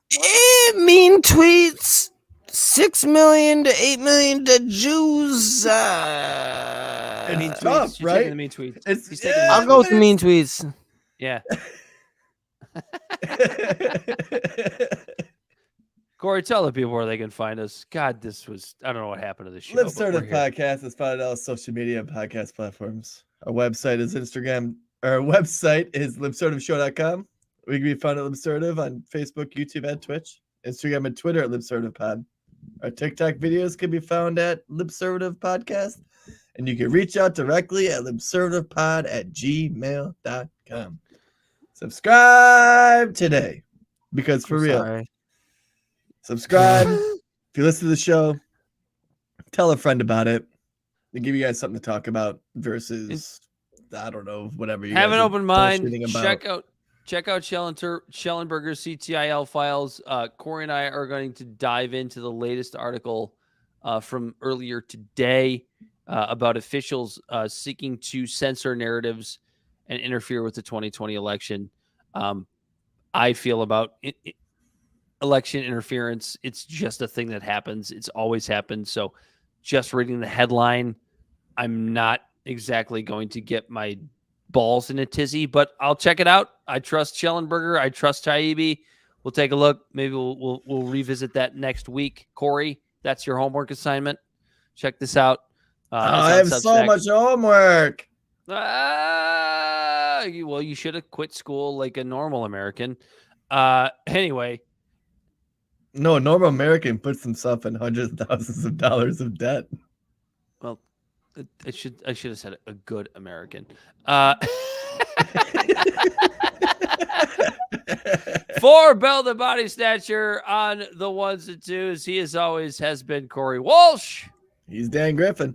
Mean tweets. 6 million to 8 million to Jews. Mean tough, tweets. Right? The mean tweets. I'll go with the mean tweets. Yeah. Corey, tell the people where they can find us. God, I don't know what happened to this show. Lip-Servitive Podcast is found on all social media and podcast platforms. Our website is lipsertiveshow.com. We can be found at Lip-Servitive on Facebook, YouTube, and Twitch. Instagram and Twitter at Lip-Servitive Our TikTok videos can be found at Lip-Servitive Podcast. And you can reach out directly at lipservitivepod@gmail.com. Subscribe today. Because for real. Subscribe. If you listen to the show, tell a friend about it. They give you guys something to talk about versus, I don't know, whatever you have guys an are open mind. bullshitting about. Check out Schellenberger's CTIL files. Corey and I are going to dive into the latest article from earlier today about officials seeking to censor narratives and interfere with the 2020 election. I feel about election interference, it's just a thing that happens. It's always happened. So just reading the headline, I'm not exactly going to get my balls in a tizzy, but I'll check it out. I trust Schellenberger. I trust Taibbi. We'll take a look. Maybe we'll revisit that next week. Corey, that's your homework assignment. Check this out. I have so much homework. Well, you should have quit school like a normal American. Anyway. No, a normal American puts himself in hundreds of thousands of dollars of debt. Well, I should have said a good American. For Bell the Bodysnatcher on the ones and twos, he as always has been Corey Walsh. He's Dan Griffin.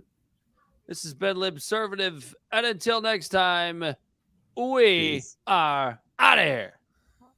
This has been Libservative, and until next time, we are out of here.